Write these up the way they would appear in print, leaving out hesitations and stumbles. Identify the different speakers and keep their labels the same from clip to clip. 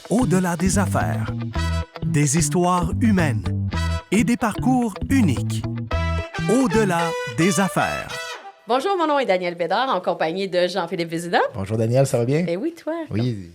Speaker 1: Au-delà des affaires. Des histoires humaines et des parcours uniques. Au-delà des affaires.
Speaker 2: Bonjour, mon nom est Danielle Bédard, en compagnie de Jean-Philippe Vézina.
Speaker 3: Bonjour Daniel, ça va bien?
Speaker 2: Eh oui, toi?
Speaker 3: Oui.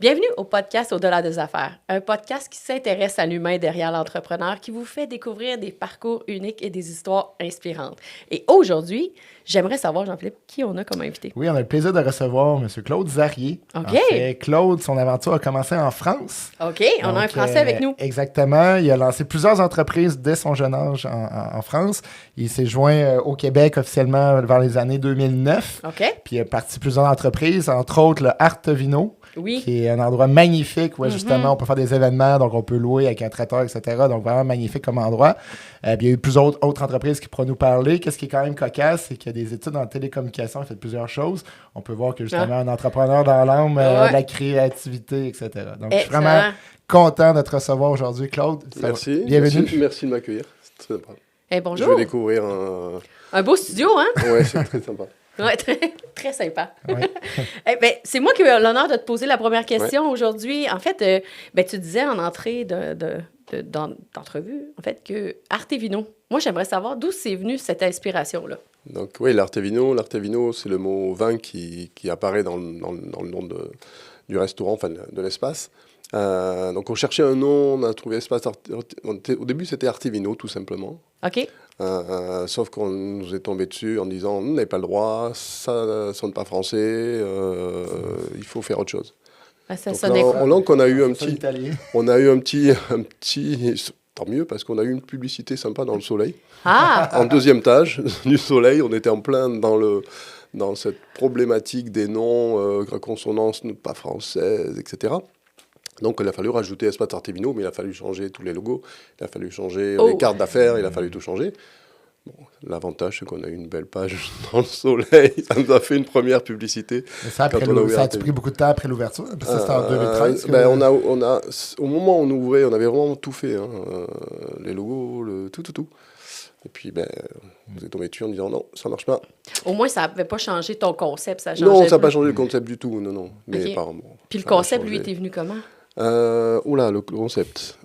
Speaker 2: Bienvenue au podcast Au-delà des affaires, un podcast qui s'intéresse à l'humain derrière l'entrepreneur, qui vous fait découvrir des parcours uniques et des histoires inspirantes. Et aujourd'hui, j'aimerais savoir, Jean-Philippe, qui on a comme invité?
Speaker 3: Oui, on a le plaisir de recevoir M. Claude Zarier.
Speaker 2: OK.
Speaker 3: En fait, Claude, son aventure a commencé en France.
Speaker 2: OK, on a un Français avec nous.
Speaker 3: Exactement. Il a lancé plusieurs entreprises dès son jeune âge en France. Il s'est joint au Québec officiellement vers les années 2009.
Speaker 2: OK.
Speaker 3: Puis il a parti plusieurs entreprises, entre autres le Artevino.
Speaker 2: Oui.
Speaker 3: Qui est un endroit magnifique où justement on peut faire des événements, donc on peut louer avec un traiteur, etc. Donc vraiment magnifique comme endroit. Puis il y a eu plusieurs autres entreprises qui pourront nous parler. Qu'est-ce qui est quand même cocasse, c'est qu'il y a des études en télécommunication, il fait plusieurs choses. On peut voir que justement un entrepreneur dans l'âme, de la créativité, etc. Donc je suis vraiment content de te recevoir aujourd'hui, Claude.
Speaker 4: Merci.
Speaker 3: Bienvenue.
Speaker 4: Merci de m'accueillir. C'est très sympa.
Speaker 2: Bonjour.
Speaker 4: Je vais découvrir
Speaker 2: un beau studio, hein?
Speaker 4: Oui, c'est très sympa.
Speaker 2: Oui, très sympa.
Speaker 3: Ouais.
Speaker 2: C'est moi qui ai l'honneur de te poser la première question aujourd'hui. En fait, tu disais en entrée d'entrevue, en fait, que Artevino. Moi, j'aimerais savoir d'où c'est venu cette inspiration-là.
Speaker 4: Donc, oui, l'Artevino, c'est le mot vin qui apparaît dans le nom du restaurant, enfin de l'espace. Donc, on cherchait un nom, on a trouvé espace. Au début, c'était Artevino, tout simplement.
Speaker 2: OK.
Speaker 4: Sauf qu'on nous est tombé dessus en disant on n'avez pas le droit, ça ne sonne pas français, il faut faire autre chose. En langue, on a eu un petit, tant mieux parce qu'on a eu une publicité sympa dans le Soleil. En deuxième étage du Soleil, on était en plein dans cette problématique des noms, consonances pas françaises, etc. Donc, il a fallu rajouter Espace Artevino, mais il a fallu changer tous les logos, il a fallu changer les cartes d'affaires, il a fallu tout changer. Bon, l'avantage, c'est qu'on a eu une belle page dans le Soleil. Ça nous a fait une première publicité.
Speaker 3: Mais ça a-tu pris beaucoup de temps après l'ouverture? Parce que c'était en 2013.
Speaker 4: Au moment où on ouvrait, on avait vraiment tout fait. Les logos, tout. Et puis, vous êtes tombé dessus en disant non, ça marche pas.
Speaker 2: Au moins, ça n'avait pas changé ton concept.
Speaker 4: Non, ça n'a pas changé le concept du tout. Non. Mais
Speaker 2: okay.
Speaker 4: apparemment.
Speaker 2: Puis le concept, lui, était venu comment?
Speaker 4: Le concept.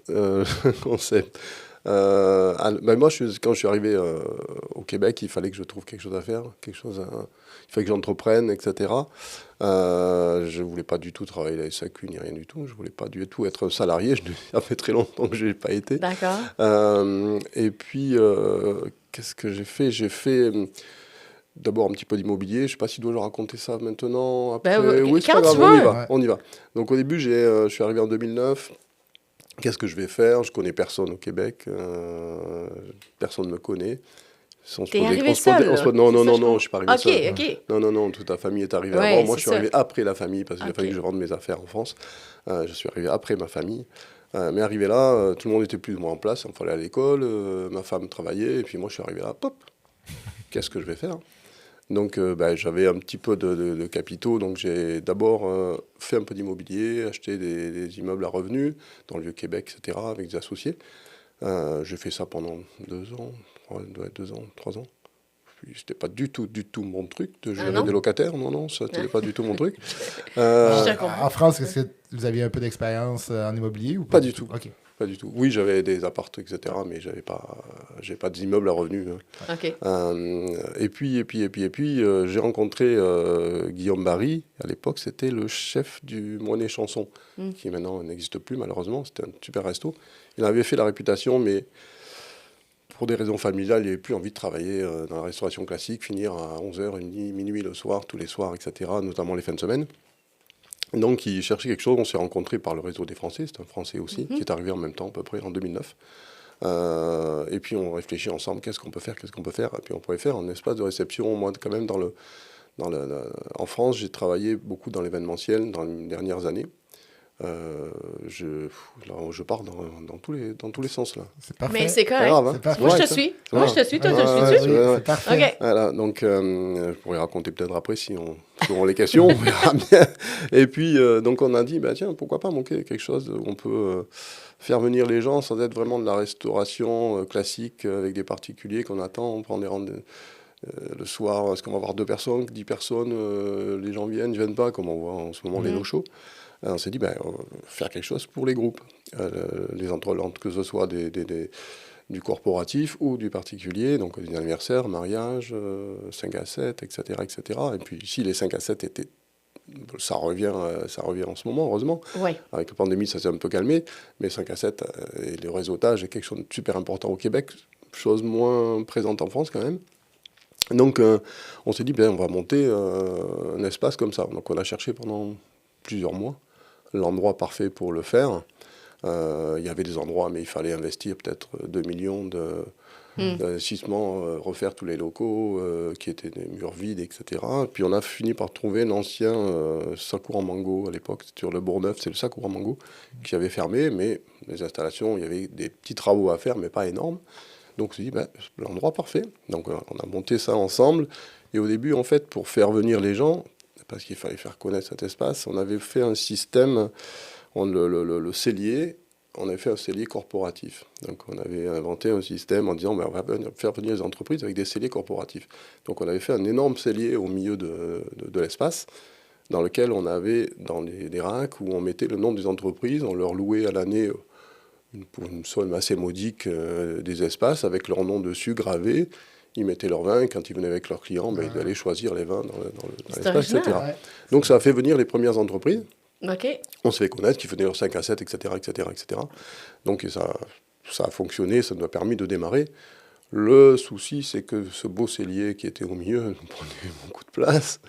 Speaker 4: Moi, quand je suis arrivé au Québec, il fallait que je trouve quelque chose à faire, il fallait que j'entreprenne, etc. Je ne voulais pas du tout travailler à la SAQ ni rien du tout. Je ne voulais pas du tout être salarié. Ça fait très longtemps que je n'ai pas été.
Speaker 2: D'accord.
Speaker 4: Et puis, qu'est-ce que j'ai fait? J'ai fait d'abord un petit peu d'immobilier. Je ne sais pas si je dois raconter ça maintenant. Après. Oui, c'est pas grave, on y va. Donc au début, je suis arrivé en 2009. Qu'est-ce que je vais faire? Je connais personne au Québec. Personne ne me connaît.
Speaker 2: T'es arrivé seul?
Speaker 4: Non, je ne suis pas arrivé seul.
Speaker 2: OK.
Speaker 4: Non, toute la famille est arrivée avant. Moi, je suis arrivé après la famille parce qu'il a fallu que je vende mes affaires en France. Je suis arrivé après ma famille. Mais arrivé là, tout le monde était plus ou moins en place. Il fallait aller à l'école. Ma femme travaillait. Et puis moi, je suis arrivé là. Pop! Qu'est-ce que je vais faire? Donc, j'avais un petit peu de capitaux. Donc, j'ai d'abord fait un peu d'immobilier, acheté des immeubles à revenus dans le Vieux-Québec, etc., avec des associés. J'ai fait ça pendant 2 ans, 3 ans. Puis, c'était pas du tout mon truc de gérer des locataires. Non, ça n'était pas du tout mon truc.
Speaker 3: En France, est-ce que vous aviez un peu d'expérience en immobilier ou
Speaker 4: pas du tout?
Speaker 3: OK.
Speaker 4: Pas du tout. Oui, j'avais des apparts, etc., mais j'avais pas d'immeubles à revenus.
Speaker 2: OK.
Speaker 4: Et puis, j'ai rencontré Guillaume Barry. À l'époque, c'était le chef du Monet Chanson, qui maintenant n'existe plus, malheureusement. C'était un super resto. Il avait fait la réputation, mais pour des raisons familiales, il n'avait plus envie de travailler dans la restauration classique, finir à 11h, minuit le soir, tous les soirs, etc., notamment les fins de semaine. Donc, il cherchait quelque chose. On s'est rencontrés par le réseau des Français. C'est un Français aussi, qui est arrivé en même temps, à peu près, en 2009. Et puis, on réfléchit ensemble. Qu'est-ce qu'on peut faire? Et puis, on pourrait faire un espace de réception. Moi, quand même, en France, j'ai travaillé beaucoup dans l'événementiel dans les dernières années. Je pars dans tous les sens, là.
Speaker 3: C'est parfait.
Speaker 2: Mais c'est correct.
Speaker 4: Grave, hein?
Speaker 2: Moi, je te suis. Toi, je te suis.
Speaker 3: C'est parfait.
Speaker 2: OK.
Speaker 4: Voilà, donc, je pourrais raconter peut-être après si on a les questions. On verra bien. Et puis, donc, on a dit, tiens, pourquoi pas manquer quelque chose où on peut faire venir les gens sans être vraiment de la restauration classique avec des particuliers qu'on attend. On prend des rendez-vous. Le soir, est-ce qu'on va avoir 2 personnes, 10 personnes, les gens viennent pas, comme on voit en ce moment les no-shows. On s'est dit, on va faire quelque chose pour les groupes, les entrelantes, que ce soit du corporatif ou du particulier, donc des anniversaires, mariages, 5 à 7, etc., etc. Et puis ici, les 5 à 7 ça revient en ce moment, heureusement.
Speaker 2: Oui.
Speaker 4: Avec la pandémie, ça s'est un peu calmé, mais 5 à 7 et le réseautage est quelque chose de super important au Québec, chose moins présente en France quand même. Donc on s'est dit, on va monter un espace comme ça. Donc on a cherché pendant plusieurs mois l'endroit parfait pour le faire. Il y avait des endroits, mais il fallait investir peut-être 2 millions d'investissements, refaire tous les locaux qui étaient des murs vides, etc. Puis on a fini par trouver l'ancien Sakura Mango à l'époque, sur le Bourgneuf, c'est le Sakura Mango, qui avait fermé, mais les installations, il y avait des petits travaux à faire, mais pas énormes. Donc on s'est dit, l'endroit parfait. Donc on a monté ça ensemble. Et au début, en fait, pour faire venir les gens, parce qu'il fallait faire connaître cet espace, on avait fait un système, le cellier, on avait fait un cellier corporatif. Donc on avait inventé un système en disant, on va faire venir les entreprises avec des celliers corporatifs. Donc on avait fait un énorme cellier au milieu de l'espace, dans lequel on avait dans des racks où on mettait le nom des entreprises, on leur louait à l'année pour une somme assez modique des espaces avec leur nom dessus gravé. Ils mettaient leurs vins et quand ils venaient avec leurs clients, ils allaient choisir les vins dans l'espace, etc.
Speaker 3: Ouais.
Speaker 4: Donc ça a fait venir les premières entreprises.
Speaker 2: OK.
Speaker 4: On se fait connaître, qui venaient leurs 5 à 7, etc., etc., etc. Donc ça a fonctionné, ça nous a permis de démarrer. Le souci, c'est que ce beau cellier qui était au milieu nous prenait beaucoup de place.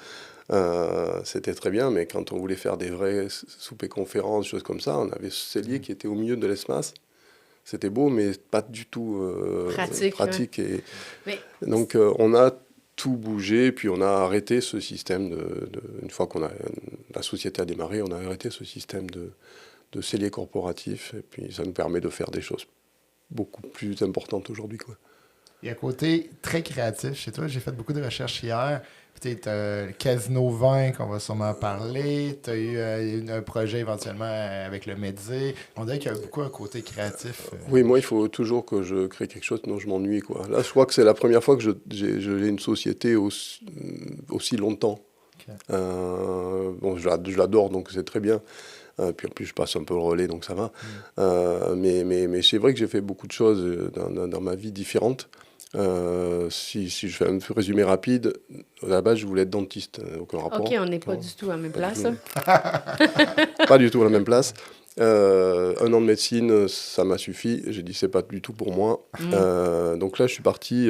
Speaker 4: C'était très bien, mais quand on voulait faire des vrais soupers conférences, choses comme ça, on avait ce cellier qui était au milieu de l'espace. C'était beau, mais pas du tout pratique.
Speaker 2: Ouais.
Speaker 4: Donc on a tout bougé, puis on a arrêté ce système une fois la société a démarré, on a arrêté ce système de cellier corporatif, et puis ça nous permet de faire des choses beaucoup plus importantes aujourd'hui, quoi.
Speaker 3: Il y a un côté très créatif chez toi. J'ai fait beaucoup de recherches hier. Tu as le Casino Vin qu'on va sûrement parler. Tu as eu un projet éventuellement avec le Médé. On dirait qu'il y a beaucoup un côté créatif.
Speaker 4: Oui, moi, il faut toujours que je crée quelque chose, sinon je m'ennuie, quoi. Là, je crois que c'est la première fois que j'ai une société aussi longtemps.
Speaker 3: Okay.
Speaker 4: Je l'adore, donc c'est très bien. Puis en plus, je passe un peu le relais, donc ça va. Mais c'est vrai que j'ai fait beaucoup de choses dans ma vie différentes. Si je fais un résumé rapide, à la base, je voulais être dentiste. Aucun rapport.
Speaker 2: OK, on n'est pas du tout à la même place.
Speaker 4: Pas du tout à la même place. 1 an de médecine, ça m'a suffi. J'ai dit, c'est pas du tout pour moi. Donc là, je suis parti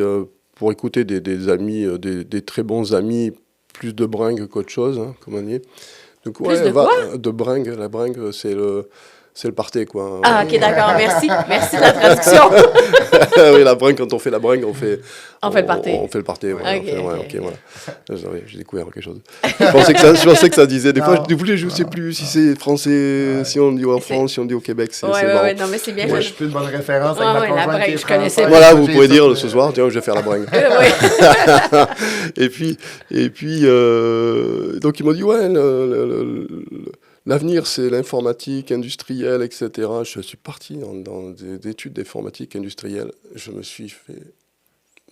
Speaker 4: pour écouter des amis, des très bons amis, plus de bringue qu'autre chose, hein, comme on dit. Donc, de bringue. La bringue, c'est le party, quoi.
Speaker 2: Ah, OK, d'accord. Merci de la traduction.
Speaker 4: Oui, la bringue, quand on fait la bringue, on fait le party. On fait le party,
Speaker 2: OK.
Speaker 4: Voilà. J'ai découvert quelque chose. Je pensais que ça disait. Des fois, je ne sais plus si c'est français, si on dit en France, si on dit au Québec. C'est marrant.
Speaker 2: Ouais, non, mais c'est bien.
Speaker 3: Moi, je suis plus une bonne référence avec ma conjointe qui est française.
Speaker 4: Voilà, vous pouvez dire ce soir, tiens, je vais faire la bringue. Et puis, donc ils m'ont dit, l'avenir, c'est l'informatique industrielle, etc. Je suis parti dans des études d'informatique industrielle. Je me suis fait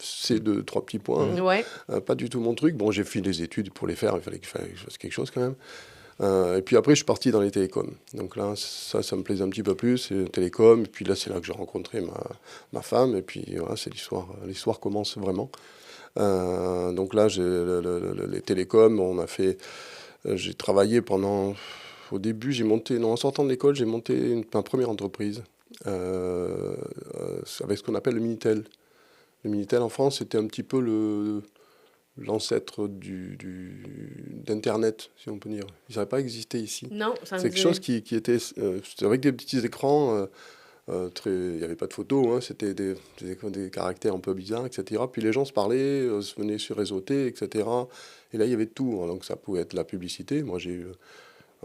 Speaker 4: ces 2-3 petits points.
Speaker 2: Ouais.
Speaker 4: Pas du tout mon truc. Bon, j'ai fait des études pour les faire. Il fallait que je fasse quelque chose quand même. Et puis après, je suis parti dans les télécoms. Donc là, ça me plaisait un petit peu plus. C'est les télécoms. Et puis là, c'est là que j'ai rencontré ma femme. Et puis voilà, c'est l'histoire commence vraiment. Donc là, les télécoms, j'ai travaillé pendant... Au début, en sortant de l'école, j'ai monté ma première entreprise avec ce qu'on appelle le Minitel. Le Minitel en France, c'était un petit peu l'ancêtre d'Internet, si on peut dire. Il n'avait pas existé ici.
Speaker 2: Non, ça me
Speaker 4: C'est quelque chose qui était... c'était avec des petits écrans, il n'y avait pas de photos, hein, c'était des caractères un peu bizarres, etc. Puis les gens se parlaient, se venaient sur réseauter, etc. Et là, il y avait tout. Hein, donc ça pouvait être la publicité. Moi,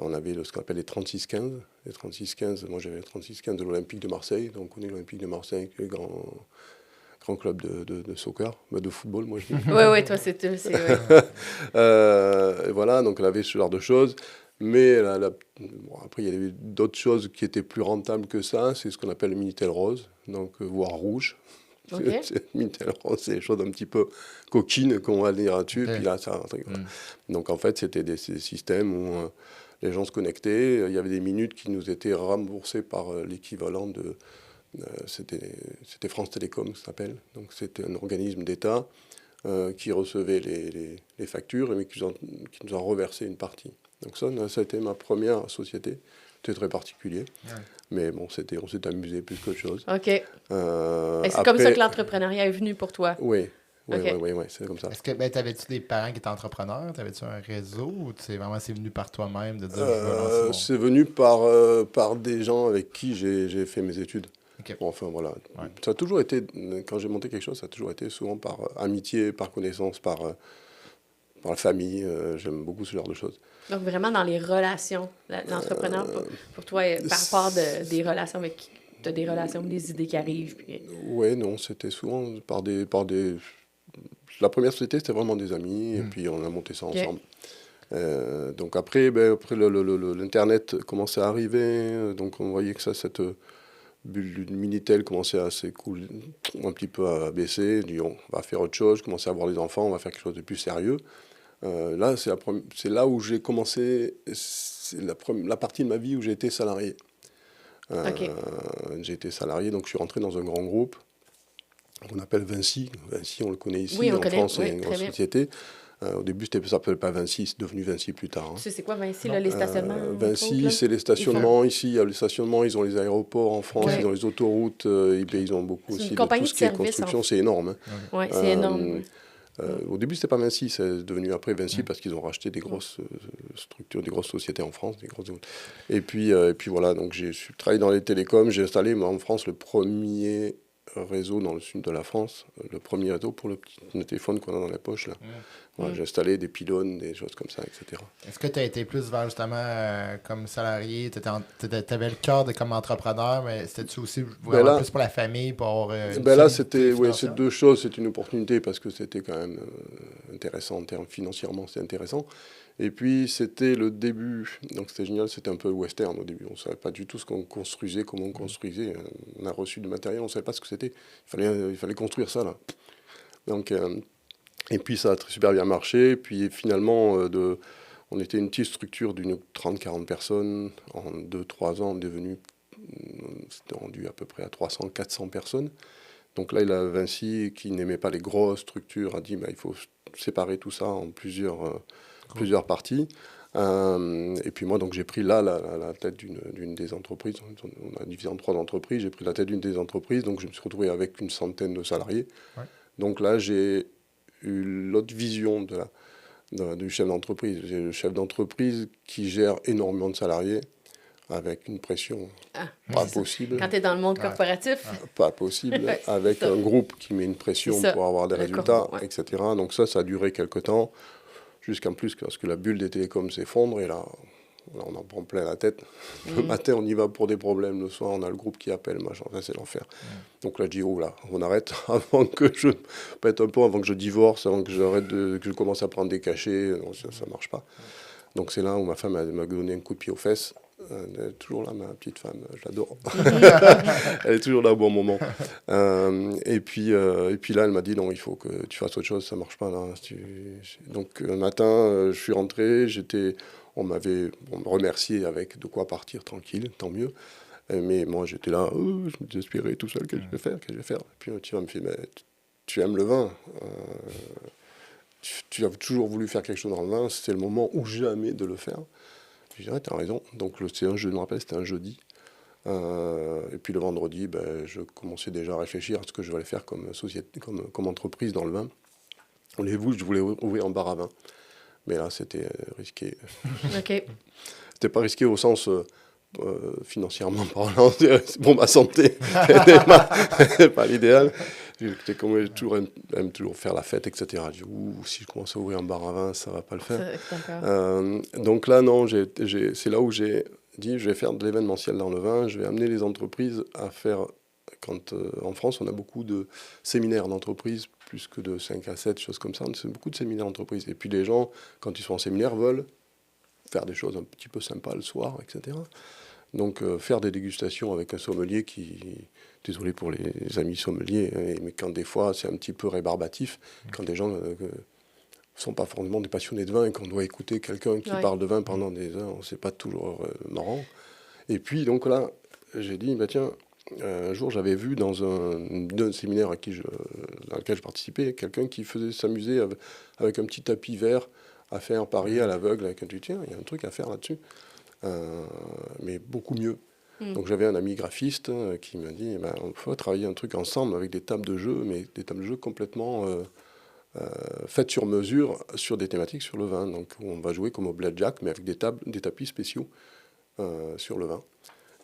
Speaker 4: on avait ce qu'on appelle les 36-15. Les 36-15, moi j'avais les 36-15 de l'Olympique de Marseille. Donc on est l'Olympique de Marseille, le grand club de soccer, de football, moi je dis.
Speaker 2: Oui, toi c'est
Speaker 4: voilà, donc on avait ce genre de choses. Mais après, il y avait d'autres choses qui étaient plus rentables que ça. C'est ce qu'on appelle le Minitel rose, donc voire rouge.
Speaker 2: Okay.
Speaker 4: Minitel rose, c'est des choses un petit peu coquines qu'on va lire là-dessus. Okay. Puis là, ça. Donc en fait, c'était des systèmes où Les gens se connectaient. Il y avait des minutes qui nous étaient remboursées par l'équivalent de... c'était France Télécom, ça s'appelle. Donc c'était un organisme d'État qui recevait les factures et qui nous en reversait une partie. Donc ça a été ma première société. C'était très particulier. Ouais. Mais bon, on s'est amusé plus qu'autre chose.
Speaker 2: OK. Et c'est comme ça que l'entrepreneuriat est venu pour toi?
Speaker 4: Oui. Oui, c'est comme ça.
Speaker 3: Est-ce que t'avais-tu des parents qui étaient entrepreneurs? T'avais-tu un réseau ou c'est venu par toi-même de dire
Speaker 4: c'est venu par des gens avec qui j'ai fait mes études. Okay. Bon, enfin, voilà. Ouais. Ça a toujours été, quand j'ai monté quelque chose, ça a toujours été souvent par amitié, par connaissance, par la famille. J'aime beaucoup ce genre de choses.
Speaker 2: Donc, vraiment dans les relations. L'entrepreneur, pour toi, par rapport des relations avec qui tu as des relations, des idées qui arrivent. Puis...
Speaker 4: Oui, non, c'était souvent par des... La première société, c'était vraiment des amis, et puis on a monté ça ensemble. Donc après l'Internet commençait à arriver, donc on voyait que cette bulle du Minitel commençait à s'écouler, un petit peu à baisser. On va faire autre chose, commencer à avoir des enfants, on va faire quelque chose de plus sérieux. Là, c'est là où j'ai commencé, c'est la partie de ma vie où j'ai été salarié. J'ai été salarié, donc je suis rentré dans un grand groupe qu'on appelle Vinci. Vinci, on le connaît ici, en France, c'est une grosse société. Au début, ça ne s'appelait pas Vinci, c'est devenu Vinci plus tard.
Speaker 2: Tu sais, c'est quoi Vinci, là, les stationnements?
Speaker 4: Vinci, c'est les stationnements. Ici, il y a les stationnements, ils ont les aéroports en France, ils ont les autoroutes, ils ont beaucoup aussi de tout ce qui est construction, c'est énorme.
Speaker 2: Oui, c'est énorme.
Speaker 4: Au début, c'était pas Vinci, c'est devenu après Vinci parce qu'ils ont racheté des grosses structures, des grosses sociétés en France. Et puis voilà, donc j'ai travaillé dans les télécoms, j'ai installé en France le premier réseau dans le sud de la France, le premier réseau pour le petit téléphone qu'on a dans la poche là. Voilà, j'ai installé des pylônes, des choses comme ça, etc.
Speaker 3: Est-ce que tu as été plus vers justement comme salarié, tu avais le cœur de comme entrepreneur, mais c'était-tu aussi vraiment plus pour la famille, pour
Speaker 4: là c'était c'est deux choses, c'est une opportunité parce que c'était quand même intéressant en termes financièrement, c'est intéressant. Et puis c'était le début, donc c'était génial, c'était un peu western au début, on ne savait pas du tout ce qu'on construisait, comment on construisait, on a reçu du matériel, on ne savait pas ce que c'était, il fallait construire ça là. Donc, et puis ça a super bien marché, puis finalement on était une petite structure d'une 30-40 personnes, en 2-3 ans c'était rendu à peu près à 300-400 personnes. Donc là, Vinci, qui n'aimait pas les grosses structures, a dit il faut séparer tout ça en plusieurs parties. Et puis moi, donc, j'ai pris là la tête d'une des entreprises. On a divisé en 3 entreprises. J'ai pris la tête d'une des entreprises. Donc je me suis retrouvé avec une centaine de salariés. Ouais. Donc là, j'ai eu l'autre vision du chef d'entreprise. J'ai le chef d'entreprise qui gère énormément de salariés avec une pression pas possible.
Speaker 2: Quand tu es dans le monde corporatif.
Speaker 4: Pas possible. Avec un groupe qui met une pression pour avoir des résultats, etc. Donc ça a duré quelque temps. Jusqu'en plus, parce que la bulle des télécoms s'effondre, et là, on en prend plein la tête. Le matin, on y va pour des problèmes. Le soir, on a le groupe qui appelle, machin, c'est l'enfer. Donc là, je dis, oh là, on arrête avant que je pète un peu, avant que je divorce, avant que que je commence à prendre des cachets. Non, ça ne marche pas. Donc c'est là où ma femme m'a donné un coup de pied aux fesses. Elle est toujours là, ma petite femme, je l'adore. Elle est toujours là au bon moment. Et puis là, elle m'a dit, non, il faut que tu fasses autre chose, ça ne marche pas là. Donc un matin, je suis rentré, on me remercié avec de quoi partir tranquille, tant mieux. Mais moi, j'étais là, je me désespérais tout seul, qu'est-ce que je vais faire. Et puis tu vas me faire, mais tu aimes le vin. Tu as toujours voulu faire quelque chose dans le vin, c'est le moment ou jamais de le faire. Je dirais, tu as raison. Donc, je me rappelle, c'était un jeudi. Et puis le vendredi, je commençais déjà à réfléchir à ce que je voulais faire comme société, comme entreprise dans le vin. Je voulais ouvrir un bar à vin. Mais là, c'était risqué.
Speaker 2: OK.
Speaker 4: C'était pas risqué au sens financièrement parlant. Pour ma santé, c'était pas l'idéal. J'aime toujours faire la fête, etc. Je dis, si je commence à ouvrir un bar à vin, ça va pas le faire. Donc là, non, c'est là où j'ai dit, je vais faire de l'événementiel dans le vin, je vais amener les entreprises à faire, en France, on a beaucoup de séminaires d'entreprises, plus que de 5 à 7, choses comme ça, c'est beaucoup de séminaires d'entreprises. Et puis les gens, quand ils sont en séminaire, veulent faire des choses un petit peu sympas le soir, etc. Donc faire des dégustations avec un sommelier désolé pour les amis sommeliers, mais quand des fois c'est un petit peu rébarbatif, quand des gens sont pas forcément des passionnés de vin et qu'on doit écouter quelqu'un qui parle de vin pendant des heures, c'est pas toujours marrant. Et puis, donc là, j'ai dit, bah tiens, un jour, j'avais vu dans un séminaire dans lequel je participais, quelqu'un qui faisait s'amuser avec un petit tapis vert à faire parier à l'aveugle. Avec un dit, tiens, il y a un truc à faire là-dessus, mais beaucoup mieux. Donc j'avais un ami graphiste qui m'a dit, on faut travailler un truc ensemble avec des tables de jeu, mais des tables de jeu complètement faites sur mesure sur des thématiques sur le vin. Donc on va jouer comme au blackjack, mais avec des tapis spéciaux sur le vin.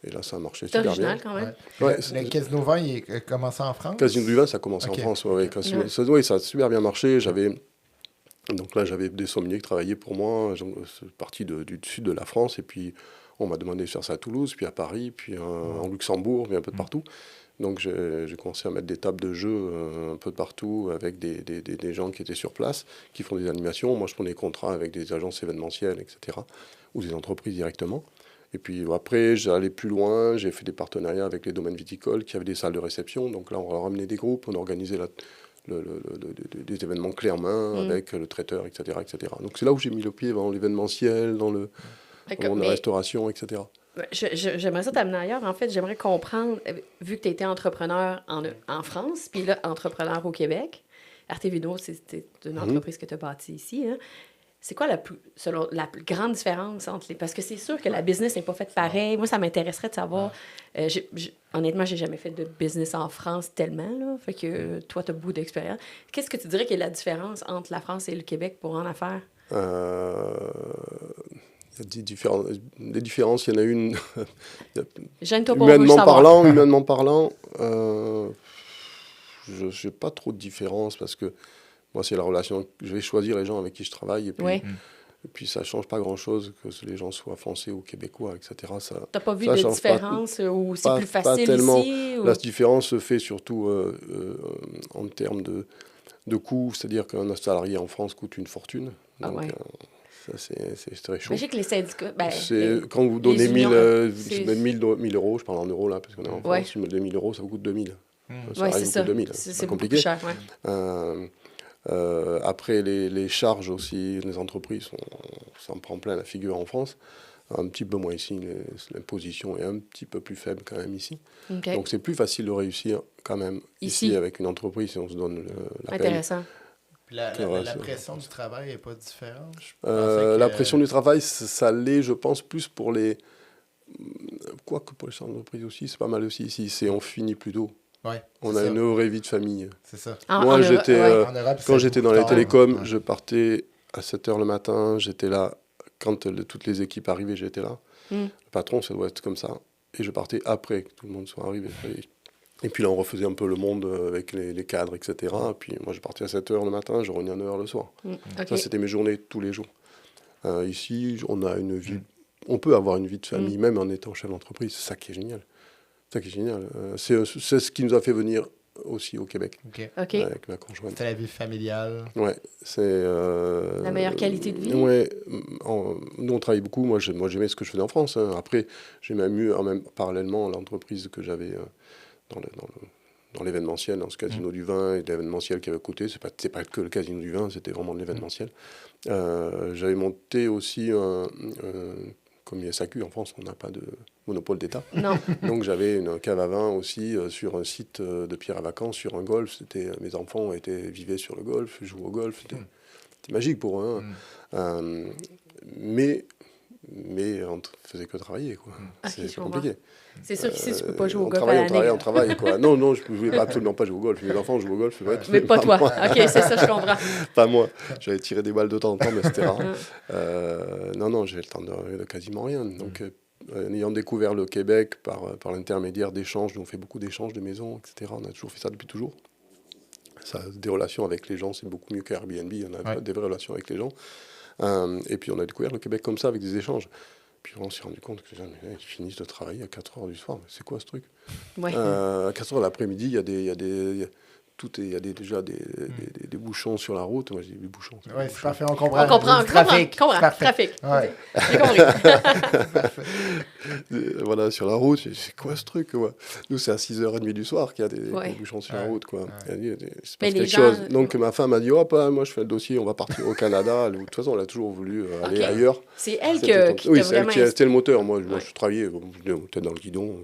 Speaker 4: Et là, ça a marché super bien.
Speaker 2: C'est original quand même.
Speaker 3: Ouais. Le Casino Vin, il est commencé en France?
Speaker 4: Casino du Vin, ça a commencé en France. Ça a super bien marché. Donc là, j'avais des sommeliers qui travaillaient pour moi. C'est parti du sud de la France. Et puis, on m'a demandé de faire ça à Toulouse, puis à Paris, puis en Luxembourg, puis un peu de partout. Donc, j'ai commencé à mettre des tables de jeu un peu de partout avec des gens qui étaient sur place, qui font des animations. Moi, je prenais des contrats avec des agences événementielles, etc., ou des entreprises directement. Et puis après, j'allais plus loin, j'ai fait des partenariats avec les domaines viticoles qui avaient des salles de réception. Donc là, on a ramené des groupes, on a organisé des événements clés en main avec le traiteur, etc., etc. Donc c'est là où j'ai mis le pied dans l'événementiel, dans le monde de la restauration, etc.
Speaker 2: J'aimerais ça t'amener ailleurs. En fait, j'aimerais comprendre, vu que tu étais entrepreneur en France, puis là, entrepreneur au Québec. Artevino, c'est une entreprise que tu as bâtie ici, hein. C'est quoi selon la plus grande différence entre les... Parce que c'est sûr que la business n'est pas faite pareil. Moi, ça m'intéresserait de savoir... honnêtement, j'ai jamais fait de business en France tellement, là. Fait que toi, tu as beaucoup d'expérience. Qu'est-ce que tu dirais qu'est la différence entre la France et le Québec pour en affaires?
Speaker 4: Il y a des différences. Il y en a une...
Speaker 2: Gêne-toi pas,
Speaker 4: humainement parlant, je n'ai pas trop de différence parce que moi, c'est la relation. Je vais choisir les gens avec qui je travaille. Et puis ça ne change pas grand-chose que les gens soient français ou québécois, etc. Tu
Speaker 2: n'as pas vu de différence ou c'est plus facile ici?
Speaker 4: La différence se fait surtout en termes de coûts. C'est-à-dire qu'un salarié en France coûte une fortune. Donc, ça, c'est très chaud.
Speaker 2: Mais je sais que les syndicats...
Speaker 4: quand vous donnez 1000 euros, je parle en euros là, parce qu'on est en France, si vous me donnez 1000 euros, ça vous coûte 2000.
Speaker 2: Oui, c'est ça.
Speaker 4: 2000.
Speaker 2: C'est
Speaker 4: compliqué.
Speaker 2: Beaucoup cher,
Speaker 4: après, les charges aussi, les entreprises, ça en prend plein la figure en France. Un petit peu moins ici, l'imposition est un petit peu plus faible quand même ici.
Speaker 2: Okay.
Speaker 4: Donc c'est plus facile de réussir quand même ici avec une entreprise si on se donne la peine.
Speaker 2: Intéressant.
Speaker 3: Puis la pression du travail n'est pas différente?
Speaker 4: La pression du travail, ça l'est, je pense, plus pour les... Quoique pour les entreprises aussi, c'est pas mal aussi ici. On finit plus tôt.
Speaker 3: Ouais,
Speaker 4: on a une vraie vie de famille.
Speaker 3: C'est ça.
Speaker 4: Moi, quand j'étais dans les télécoms, je partais à 7h le matin, j'étais là. Quand toutes les équipes arrivaient, j'étais là. Le patron, ça doit être comme ça. Et je partais après que tout le monde soit arrivé. Et puis là, on refaisait un peu le monde avec les cadres, etc. Et puis moi, je partais à 7h le matin, je revenais à 9h le soir. Ça, c'était mes journées tous les jours. Ici, on a une vie... On peut avoir une vie de famille, même en étant chef d'entreprise. C'est ça qui est génial. C'est ce qui nous a fait venir aussi au Québec. Avec ma conjointe.
Speaker 3: C'était la vie familiale.
Speaker 4: Ouais, c'est...
Speaker 2: la meilleure qualité de vie.
Speaker 4: Ouais, nous on travaille beaucoup. Moi j'aimais ce que je faisais en France. Hein. Après, j'ai même eu parallèlement l'entreprise que j'avais dans l'événementiel, dans ce casino du vin et l'événementiel qui avait coûté. C'est pas que le casino du vin, c'était vraiment de l'événementiel. J'avais monté aussi comme il y a SAQ en France, on n'a pas de monopole d'État.
Speaker 2: Non.
Speaker 4: Donc j'avais une cave à vin aussi sur un site de pierre à vacances, sur un golf. Mes enfants vivaient sur le golf, jouaient au golf. C'était magique pour eux. Hein. Mais on ne faisait que travailler. Quoi. C'est compliqué.
Speaker 2: C'est sûr qu'ici, tu ne peux pas jouer au golf à l'année.
Speaker 4: On travaille. Quoi. Non, je ne voulais absolument pas jouer au golf. Mes enfants jouent au golf.
Speaker 2: Mais pas toi. OK, c'est ça, je comprends.
Speaker 4: Pas moi. J'avais tiré des balles de temps en temps, mais c'était rare. Non, j'ai le temps de quasiment rien. Donc, ayant découvert le Québec par l'intermédiaire d'échanges, nous on fait beaucoup d'échanges de maisons, etc. On a toujours fait ça depuis toujours. Ça, des relations avec les gens, c'est beaucoup mieux qu'Airbnb. On a des vraies relations avec les gens. Et puis on a découvert le Québec comme ça, avec des échanges. Puis on s'est rendu compte que les gens ils finissent de travailler à 4h du soir. Mais c'est quoi ce truc ? À 4h l'après-midi, il y a il y a déjà des bouchons sur la route. Moi, je dis des bouchons.
Speaker 3: Oui, c'est parfait, on comprend.
Speaker 2: On comprend,
Speaker 3: Trafic.
Speaker 2: trafic.
Speaker 3: Ouais.
Speaker 2: J'ai compris.
Speaker 4: Voilà, sur la route, c'est quoi ce truc, quoi? Nous, c'est à 6h30 du soir qu'il y a des bouchons sur la route, quoi. Il se passe quelque chose. Donc, ma femme a dit, moi, je fais le dossier, on va partir au Canada. De toute façon, elle a toujours voulu aller ailleurs.
Speaker 2: C'est elle qui
Speaker 4: oui,
Speaker 2: t'a vraiment...
Speaker 4: c'était le moteur. Moi, je travaillais, j'étais dans le guidon.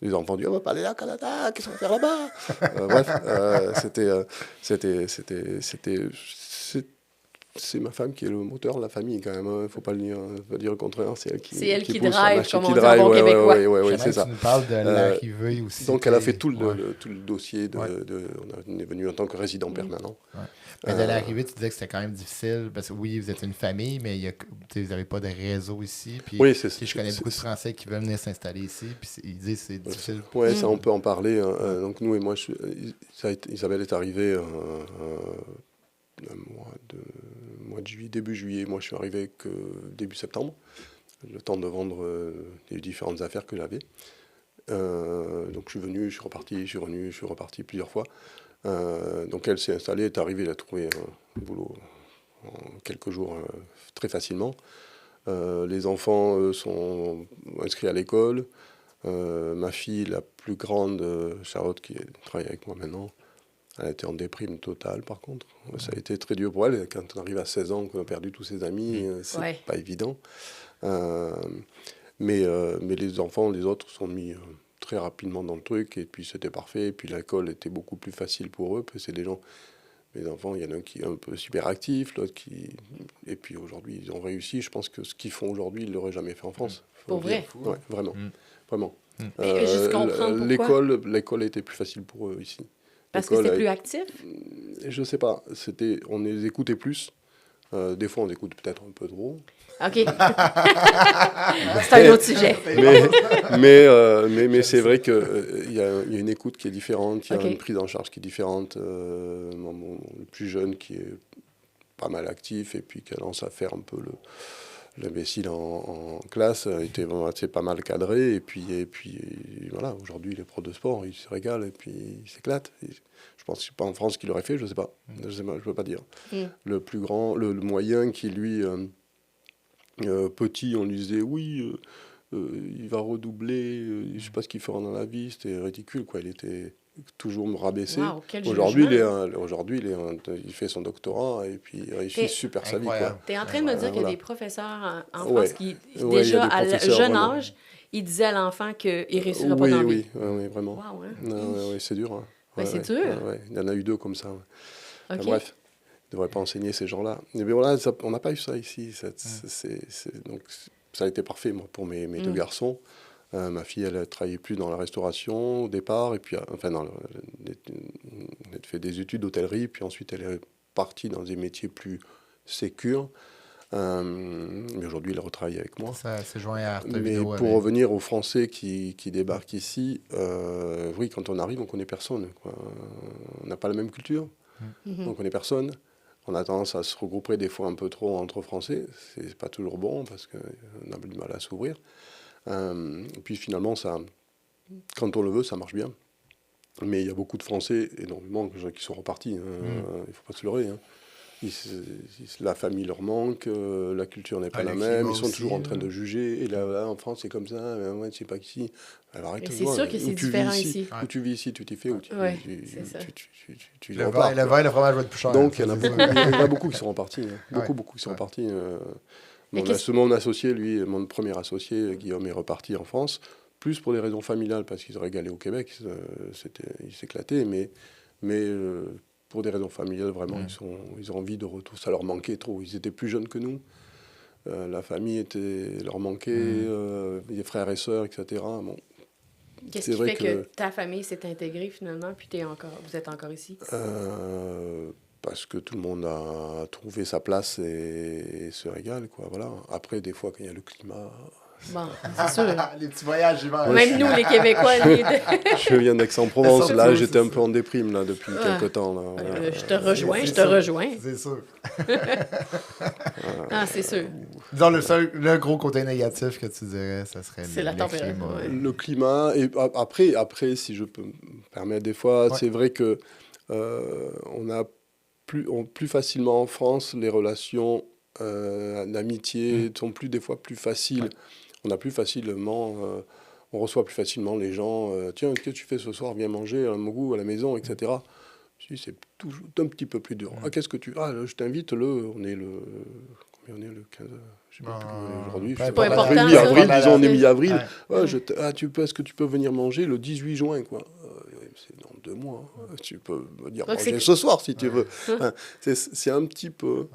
Speaker 4: Les enfants disent, on va pas aller là au Canada, qu'est-ce qu'on va faire là-bas? Bref, c'est ma femme qui est le moteur de la famille, quand même. Il ne faut pas le dire le contraire. C'est elle qui pousse
Speaker 2: drive, comme on dit
Speaker 4: en
Speaker 2: bon québécois.
Speaker 3: Oui,
Speaker 4: c'est ça.
Speaker 3: Tu nous parles de l'arrivée aussi.
Speaker 4: Donc, elle a fait tout le dossier. On est venu en tant que résident permanent.
Speaker 3: Ouais. Mais de l'arrivée, tu disais que c'était quand même difficile, parce que oui, vous êtes une famille, mais vous n'avez pas de réseau ici. Puis,
Speaker 4: oui,
Speaker 3: je connais beaucoup de Français qui veulent venir s'installer ici, puis ils disent que c'est difficile.
Speaker 4: Oui, ça, on peut en parler. Donc, nous et moi, Isabelle est arrivée mois de juillet, début juillet. Moi, je suis arrivé que début septembre, le temps de vendre les différentes affaires que j'avais. Donc, je suis venu, je suis reparti, je suis revenu, je suis reparti plusieurs fois. Donc elle s'est installée, est arrivée, elle a trouvé un boulot en quelques jours très facilement. Les enfants sont inscrits à l'école. Ma fille, la plus grande, Charlotte, qui travaille avec moi maintenant, elle a été en déprime totale par contre. Ça a été très dur pour elle. Quand on arrive à 16 ans, qu'on a perdu tous ses amis, c'est pas évident. Mais les enfants, les autres, sont mis... très rapidement dans le truc, et puis c'était parfait, et puis l'école était beaucoup plus facile pour eux, parce que c'est des gens, mes enfants, il y en a un qui est un peu super actif, l'autre qui... Et puis aujourd'hui, ils ont réussi, je pense que ce qu'ils font aujourd'hui, ils ne l'auraient jamais fait en France.
Speaker 2: Pour vrai?
Speaker 4: Ouais, vraiment, vraiment.
Speaker 2: Et juste comprendre pourquoi.
Speaker 4: L'école était plus facile pour eux ici.
Speaker 2: Parce que c'était plus actif?
Speaker 4: Je sais pas, on les écoutait plus. Des fois, on écoute peut-être un peu trop.
Speaker 2: OK. C'est un autre sujet.
Speaker 4: Mais c'est vrai qu'il y a une écoute qui est différente, il y a une prise en charge qui est différente. Le plus jeune qui est pas mal actif et puis qui commence à faire un peu l'imbécile en classe, était vraiment pas mal cadré. Et puis voilà, aujourd'hui, il est pro de sport, il se régale et puis il s'éclate. Je pense que c'est pas en France qu'il l'aurait fait, je sais pas. Je peux pas dire. Le plus grand, le moyen qui lui... petit, on lui disait oui, il va redoubler, je sais pas ce qu'il fera dans la vie, c'était ridicule, quoi. Il était toujours me rabaisser.
Speaker 2: Wow,
Speaker 4: aujourd'hui, il fait son doctorat et puis il réussit super sa vie, quoi.
Speaker 2: Tu es en train de me dire qu'il y a des professeurs en France qui, déjà à jeune âge, ils disaient à l'enfant qu'il ne réussirait pas dans la vie.
Speaker 4: Oui, vraiment.
Speaker 2: Wow, hein?
Speaker 4: Oui, c'est dur. Hein.
Speaker 2: C'est dur.
Speaker 4: Il y en a eu 2 comme ça.
Speaker 2: Okay.
Speaker 4: Bref. Ne devrait pas enseigner ces gens-là. Mais voilà, on n'a pas eu ça ici. Donc, ça a été parfait moi, pour mes 2 garçons. Ma fille, elle a travaillé plus dans la restauration au départ, et puis, elle a fait des études d'hôtellerie, puis ensuite elle est partie dans des métiers plus sécures. Mais aujourd'hui, elle retravaille avec moi.
Speaker 3: Ça s'est joint à Arte
Speaker 4: Mais
Speaker 3: Vidéo,
Speaker 4: pour revenir aux Français qui débarquent ici, oui, quand on arrive, on ne connaît personne, quoi. On n'a pas la même culture, on ne connaît personne. On a tendance à se regrouper des fois un peu trop entre Français. C'est pas toujours bon parce qu'on a du mal à s'ouvrir. Et puis finalement, quand on le veut, ça marche bien. Mais il y a beaucoup de Français, énormément, qui sont repartis. Il ne faut pas se leurrer. La famille leur manque, la culture n'est pas la même, ils sont toujours en train de juger. Et là, en France, c'est comme ça, mais moi, je ne sais pas ici. Alors, arrête,
Speaker 2: c'est sûr que c'est différent ici.
Speaker 4: Où tu vis ici, tu t'y fais, où tu
Speaker 3: le vin et le fromage va être plus cher.
Speaker 4: Donc, il y en a beaucoup qui sont repartis. Beaucoup qui sont repartis. Mon associé, lui, mon premier associé, Guillaume, est reparti en France, plus pour des raisons familiales, parce qu'ils auraient galé au Québec, ils s'éclataient, mais pour des raisons familiales, vraiment, ils ont envie de retour. Ça leur manquait trop. Ils étaient plus jeunes que nous. La famille leur manquait, les frères et sœurs, etc. Bon.
Speaker 2: Qu'est-ce qui fait que ta famille s'est intégrée finalement, puis vous êtes encore ici?
Speaker 4: Parce que tout le monde a trouvé sa place et se régale, quoi. Voilà. Après, des fois, quand il y a le climat...
Speaker 2: Bon, c'est sûr.
Speaker 3: Les petits voyages hiver.
Speaker 2: Même nous, les Québécois.
Speaker 4: Je viens d'Aix-en-Provence. Là, j'étais un peu en déprime là, depuis quelque temps. Là.
Speaker 2: Je te rejoins.
Speaker 3: C'est sûr.
Speaker 2: C'est sûr.
Speaker 3: Disons, le gros côté négatif que tu dirais, ça serait
Speaker 2: la température.
Speaker 4: Le climat. Et après, si je peux me permettre des fois, c'est vrai que on a plus facilement en France, les relations d'amitié sont des fois plus faciles.
Speaker 3: Ouais.
Speaker 4: On a plus facilement, on reçoit plus facilement les gens. Tiens, qu'est-ce que tu fais ce soir? Viens manger un mogou à la maison, etc. Si, c'est toujours un petit peu plus dur. Ah, qu'est-ce que tu... Ah, je t'invite, on est le... Combien on est le 15... Je sais pas plus on est aujourd'hui.
Speaker 3: Pas
Speaker 4: Je sais pas,
Speaker 2: important,
Speaker 4: mi-avril,
Speaker 3: ça.
Speaker 4: disons, on est mi-avril.
Speaker 3: Ouais.
Speaker 4: Ouais, est-ce que tu peux venir manger le 18 juin, quoi? C'est dans 2 mois. Tu peux venir
Speaker 2: Donc,
Speaker 4: manger ce soir, si tu veux.
Speaker 2: Hum.
Speaker 4: Hein, c'est un petit peu...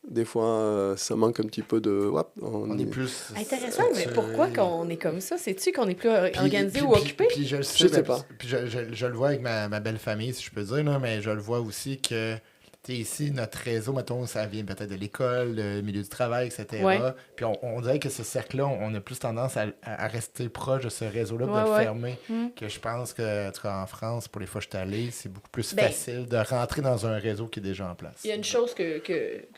Speaker 4: Des fois, ça manque un petit peu de...
Speaker 3: On est plus...
Speaker 2: Intéressant, mais pourquoi qu'on est comme ça? C'est-tu qu'on est plus organisé
Speaker 3: Puis-
Speaker 2: ou
Speaker 3: puis-
Speaker 2: occupé?
Speaker 3: Puis je le
Speaker 4: Je sais pas.
Speaker 3: Puis je le vois avec ma belle famille, si je peux dire, là, mais je le vois aussi que, tu sais, ici, notre réseau, mettons, ça vient peut-être de l'école, le milieu du travail, etc.
Speaker 2: Ouais.
Speaker 3: Puis on dirait que ce cercle-là, on a plus tendance à rester proche de ce réseau-là, de
Speaker 2: Ouais,
Speaker 3: le
Speaker 2: ouais.
Speaker 3: fermer.
Speaker 2: Mm.
Speaker 3: Que je pense que, en tout cas, en France, pour les fois que je suis allé, c'est beaucoup plus
Speaker 2: Ben,
Speaker 3: facile de rentrer dans un réseau qui est déjà en place.
Speaker 2: Il y a une chose que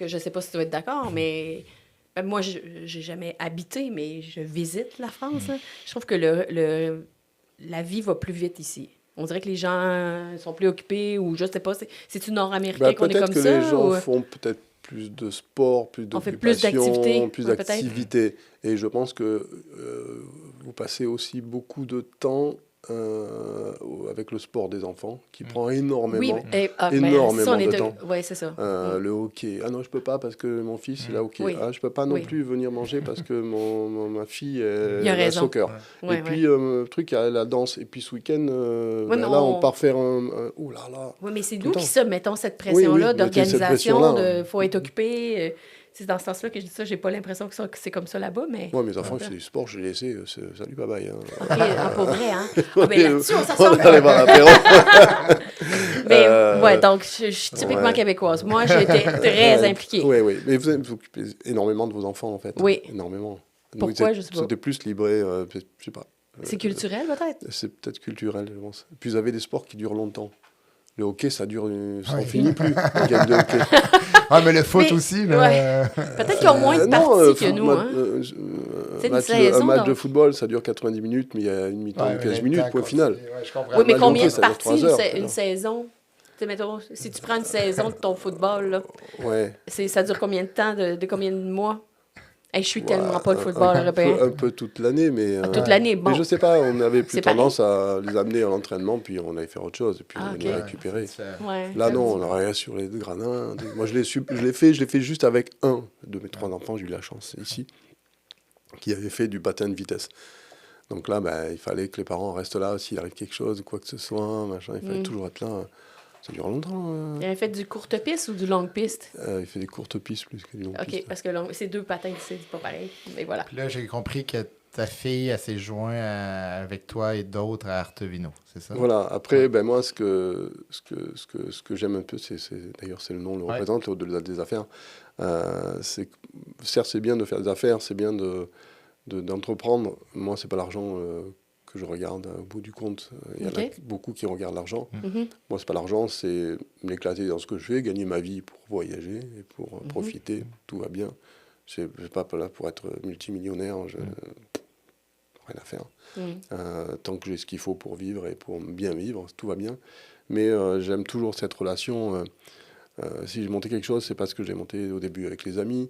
Speaker 2: je sais pas si tu vas être d'accord, mais moi, j'ai jamais habité, mais je visite la France. Hein. Je trouve que la vie va plus vite ici. On dirait que les gens sont plus occupés ou je sais pas. C'est-tu nord-américain qu'on est
Speaker 4: peut-être
Speaker 2: comme
Speaker 4: que
Speaker 2: ça?
Speaker 4: les gens
Speaker 2: ou...
Speaker 4: font peut-être plus de sport, plus
Speaker 2: On fait plus
Speaker 4: d'occupation,
Speaker 2: d'activités,
Speaker 4: plus
Speaker 2: ouais, peut-être.
Speaker 4: d'activités. Et je pense que vous passez aussi beaucoup de temps avec le sport des enfants, qui prend énormément.
Speaker 2: Oui,
Speaker 4: énormément
Speaker 2: ça, on
Speaker 4: de
Speaker 2: est
Speaker 4: temps.
Speaker 2: Oui, c'est ça.
Speaker 4: Le hockey. Ah non, je peux pas parce que mon fils, il a hockey.
Speaker 2: Oui.
Speaker 4: Ah, je peux pas non
Speaker 2: Oui.
Speaker 4: plus venir manger parce que ma fille,
Speaker 2: Il a
Speaker 4: a
Speaker 2: raison.
Speaker 4: soccer.
Speaker 2: Ouais,
Speaker 4: Et puis, le truc, il y a la danse. Et puis, ce week-end,
Speaker 2: mais
Speaker 4: là, on part faire un... Ouh là là.
Speaker 2: Oui, mais c'est
Speaker 4: Tout
Speaker 2: nous
Speaker 4: le
Speaker 2: qui
Speaker 4: temps.
Speaker 2: ça, mettons cette pression-là
Speaker 4: Oui, mettez cette
Speaker 2: d'organisation,
Speaker 4: pression-là.
Speaker 2: de faut être occupé. C'est dans ce sens-là que je dis ça. J'ai pas l'impression que c'est comme ça là-bas, mais...
Speaker 4: Moi, mes enfants, ils font du sport, je les ai laissés. Salut, bye bye. Hein.
Speaker 2: OK, pour vrai, hein? Ah, ben là-dessus, on s'en sort
Speaker 4: On
Speaker 2: pas.
Speaker 4: allait voir l'apéro.
Speaker 2: Mais ouais, donc je suis typiquement
Speaker 4: ouais.
Speaker 2: québécoise. Moi, j'étais très impliquée.
Speaker 4: Oui, oui. Mais vous vous occupez énormément de vos enfants, en fait.
Speaker 2: Oui.
Speaker 4: Énormément.
Speaker 2: Pourquoi, je sais pas.
Speaker 4: C'était plus libré, je sais pas.
Speaker 2: C'est culturel, peut-être?
Speaker 4: C'est peut-être culturel, je pense. Puis vous avez des sports qui durent longtemps. Le hockey, ça dure, ça
Speaker 3: Oui.
Speaker 4: n'en finit plus, une game de hockey.
Speaker 3: Ah, mais le foot
Speaker 2: Mais-
Speaker 3: aussi, là.
Speaker 2: ouais. Peut-être qu'ils ont moins de parties que nous, hein? C'est une saison,
Speaker 4: un match
Speaker 2: donc.
Speaker 4: de football, ça dure 90 minutes, mais il y a une mi-temps
Speaker 3: Ouais,
Speaker 4: de 15
Speaker 3: le
Speaker 4: minutes,
Speaker 3: temps
Speaker 4: point
Speaker 3: continue.
Speaker 4: final.
Speaker 3: Ouais, je comprends.
Speaker 2: Oui, mais
Speaker 4: match de
Speaker 2: combien
Speaker 4: hockey,
Speaker 2: de
Speaker 4: ça dure
Speaker 2: parties
Speaker 4: 3 heures,
Speaker 2: une
Speaker 4: alors.
Speaker 2: saison? Tu sais, mettons, si tu prends une saison de ton football, là,
Speaker 4: Ouais.
Speaker 2: ça dure combien de temps, de combien de mois? Hey, je suis
Speaker 4: Ouais,
Speaker 2: tellement pas le football
Speaker 4: un
Speaker 2: européen.
Speaker 4: peu, un peu toute l'année, mais...
Speaker 2: Toute l'année, bon.
Speaker 4: Mais je sais pas, on avait plus
Speaker 2: C'est
Speaker 4: tendance à les amener à l'entraînement, puis on allait faire autre chose, et puis
Speaker 2: Ah,
Speaker 4: on
Speaker 2: ok.
Speaker 4: les récupérer.
Speaker 2: Ouais.
Speaker 4: Là, non, on a rien sur les gradins. Moi, je l'ai fait juste avec un de mes 3 enfants, j'ai eu la chance ici, qui avait fait du patin de vitesse. Donc là, il fallait que les parents restent là s'il arrive quelque chose, quoi que ce soit, machin, il fallait toujours être là. Ça dure longtemps.
Speaker 2: Il avait fait du courte piste ou du longue piste?
Speaker 4: Il fait des courtes pistes plus que des longues
Speaker 2: OK,
Speaker 4: pistes.
Speaker 2: parce que c'est 2 patins, c'est pas pareil. Mais voilà.
Speaker 3: Puis là, j'ai compris que ta fille, elle s'est jointe avec toi et d'autres à Artevino, c'est ça?
Speaker 4: Voilà, après, moi, ce que j'aime un peu, d'ailleurs, c'est le nom, le
Speaker 3: Ouais.
Speaker 4: représente, au-delà des affaires. C'est que, certes, c'est bien de faire des affaires, c'est bien d'entreprendre. Moi, c'est pas l'argent que je regarde au bout du compte. Il y en a
Speaker 2: Ok.
Speaker 4: beaucoup qui regardent l'argent.
Speaker 2: Mhm.
Speaker 4: Moi, c'est pas l'argent, c'est m'éclater dans ce que je fais, gagner ma vie pour voyager et pour profiter. Tout va bien. Je suis pas là pour être multimillionnaire. Rien à faire. Tant que j'ai ce qu'il faut pour vivre et pour bien vivre, tout va bien. Mais j'aime toujours cette relation. Si j'ai monté quelque chose, c'est parce que j'ai monté au début avec les amis.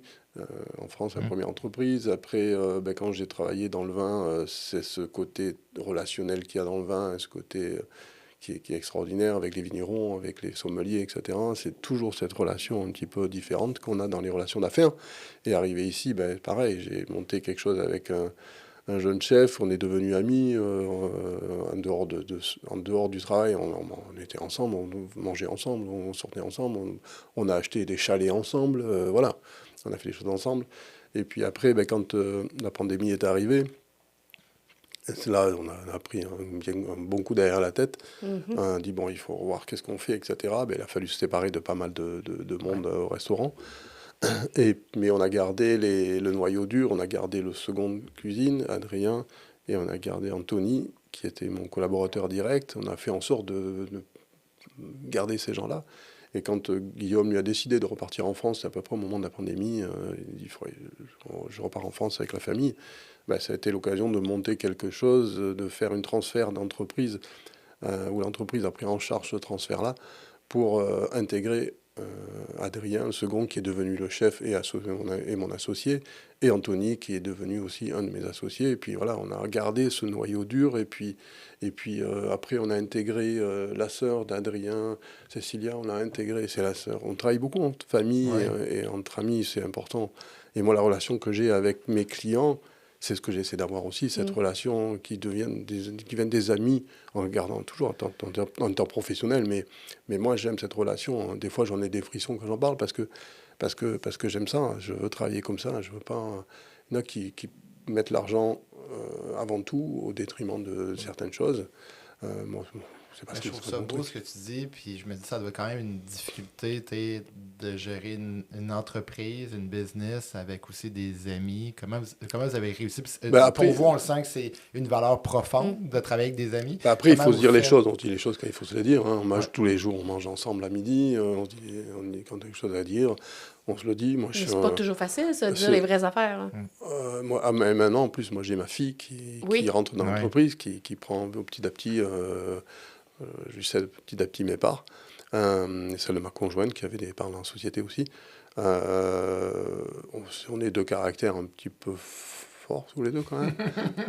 Speaker 4: En France, la première entreprise. Après, quand j'ai travaillé dans le vin, c'est ce côté relationnel qu'il y a dans le vin, ce côté qui est extraordinaire avec les vignerons, avec les sommeliers, etc. C'est toujours cette relation un petit peu différente qu'on a dans les relations d'affaires. Et arrivé ici, pareil, j'ai monté quelque chose avec un jeune chef, on est devenus amis, en dehors du travail, on était ensemble, on mangeait ensemble, on sortait ensemble, on a acheté des chalets ensemble, voilà, on a fait des choses ensemble. Et puis après, quand la pandémie est arrivée, là, on a pris un bon coup derrière la tête. On a dit, bon, il faut voir qu'est-ce qu'on fait, etc. Il a fallu se séparer de pas mal de monde au restaurant. Mais on a gardé le noyau dur, on a gardé le second cuisine, Adrien, et on a gardé Anthony, qui était mon collaborateur direct. On a fait en sorte de garder ces gens-là. Et quand Guillaume lui a décidé de repartir en France, c'est à peu près au moment de la pandémie, il dit je repars en France avec la famille. Ça a été l'occasion de monter quelque chose, de faire une transfert d'entreprise, où l'entreprise a pris en charge ce transfert-là, pour intégrer Adrien, le second, qui est devenu le chef et mon associé, et Anthony, qui est devenu aussi un de mes associés. Et puis voilà, on a gardé ce noyau dur. Et puis après, on a intégré la sœur d'Adrien, Cécilia, on a intégré, c'est la sœur. On travaille beaucoup entre famille et entre amis, c'est important. Et moi, la relation que j'ai avec mes clients, c'est ce que j'essaie d'avoir aussi, cette relation qui viennent des amis, en regardant toujours en temps professionnel. Mais moi, j'aime cette relation. Des fois, j'en ai des frissons quand j'en parle parce que j'aime ça. Je veux travailler comme ça. Je veux pas... Il y en a qui mettent l'argent avant tout au détriment de certaines choses. Moi, c'est pas
Speaker 3: Je trouve ça beau ce que tu dis, puis je me dis ça doit quand même une difficulté de gérer une entreprise, une business avec aussi des amis. Comment vous avez réussi? Après, pour vous, on le sent que c'est une valeur profonde de travailler avec des amis.
Speaker 4: Après, il faut se dire les choses. On dit les choses quand il faut se les dire. Hein. On mange tous les jours, on mange ensemble à midi. On dit quand on a quelque chose à dire, on se le dit. Moi,
Speaker 2: c'est pas toujours facile, ça, de dire les vraies affaires. Hein.
Speaker 4: Mais maintenant, en plus, moi, j'ai ma fille qui rentre dans l'entreprise, qui prend petit à petit... je lui cède petit à petit mes parts. Celle de ma conjointe qui avait des parts dans la société aussi. On est deux caractères un petit peu forts tous les deux quand même.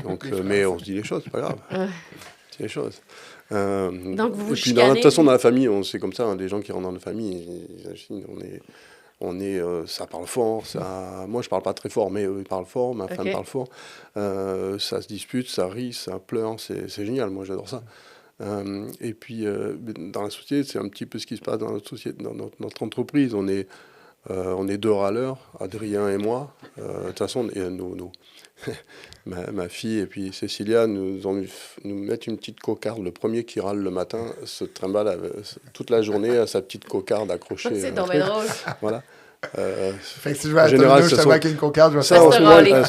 Speaker 4: Donc, mais on se dit les choses, c'est pas grave. C'est les choses.
Speaker 2: Donc vous vous
Speaker 4: et puis
Speaker 2: chicanez.
Speaker 4: De toute façon, dans la famille, c'est comme ça. Hein, des gens qui rentrent dans la famille, ça parle fort. Moi, je parle pas très fort, mais eux, ils parlent fort. Ma femme parle fort. Ça se dispute, ça rit, ça pleure. C'est génial. Moi, j'adore ça. Et puis, dans la société, c'est un petit peu ce qui se passe dans notre société, dans notre entreprise. On est deux râleurs, Adrien et moi. De toute façon, ma fille et puis Cécilia nous mettent une petite cocarde. Le premier qui râle le matin se trimballe toute la journée à sa petite cocarde accrochée.
Speaker 2: C'est dommage drôle.
Speaker 4: Voilà.
Speaker 3: Fait que si je vais à Torino, je te vois avec une cocarde, je vais
Speaker 4: ça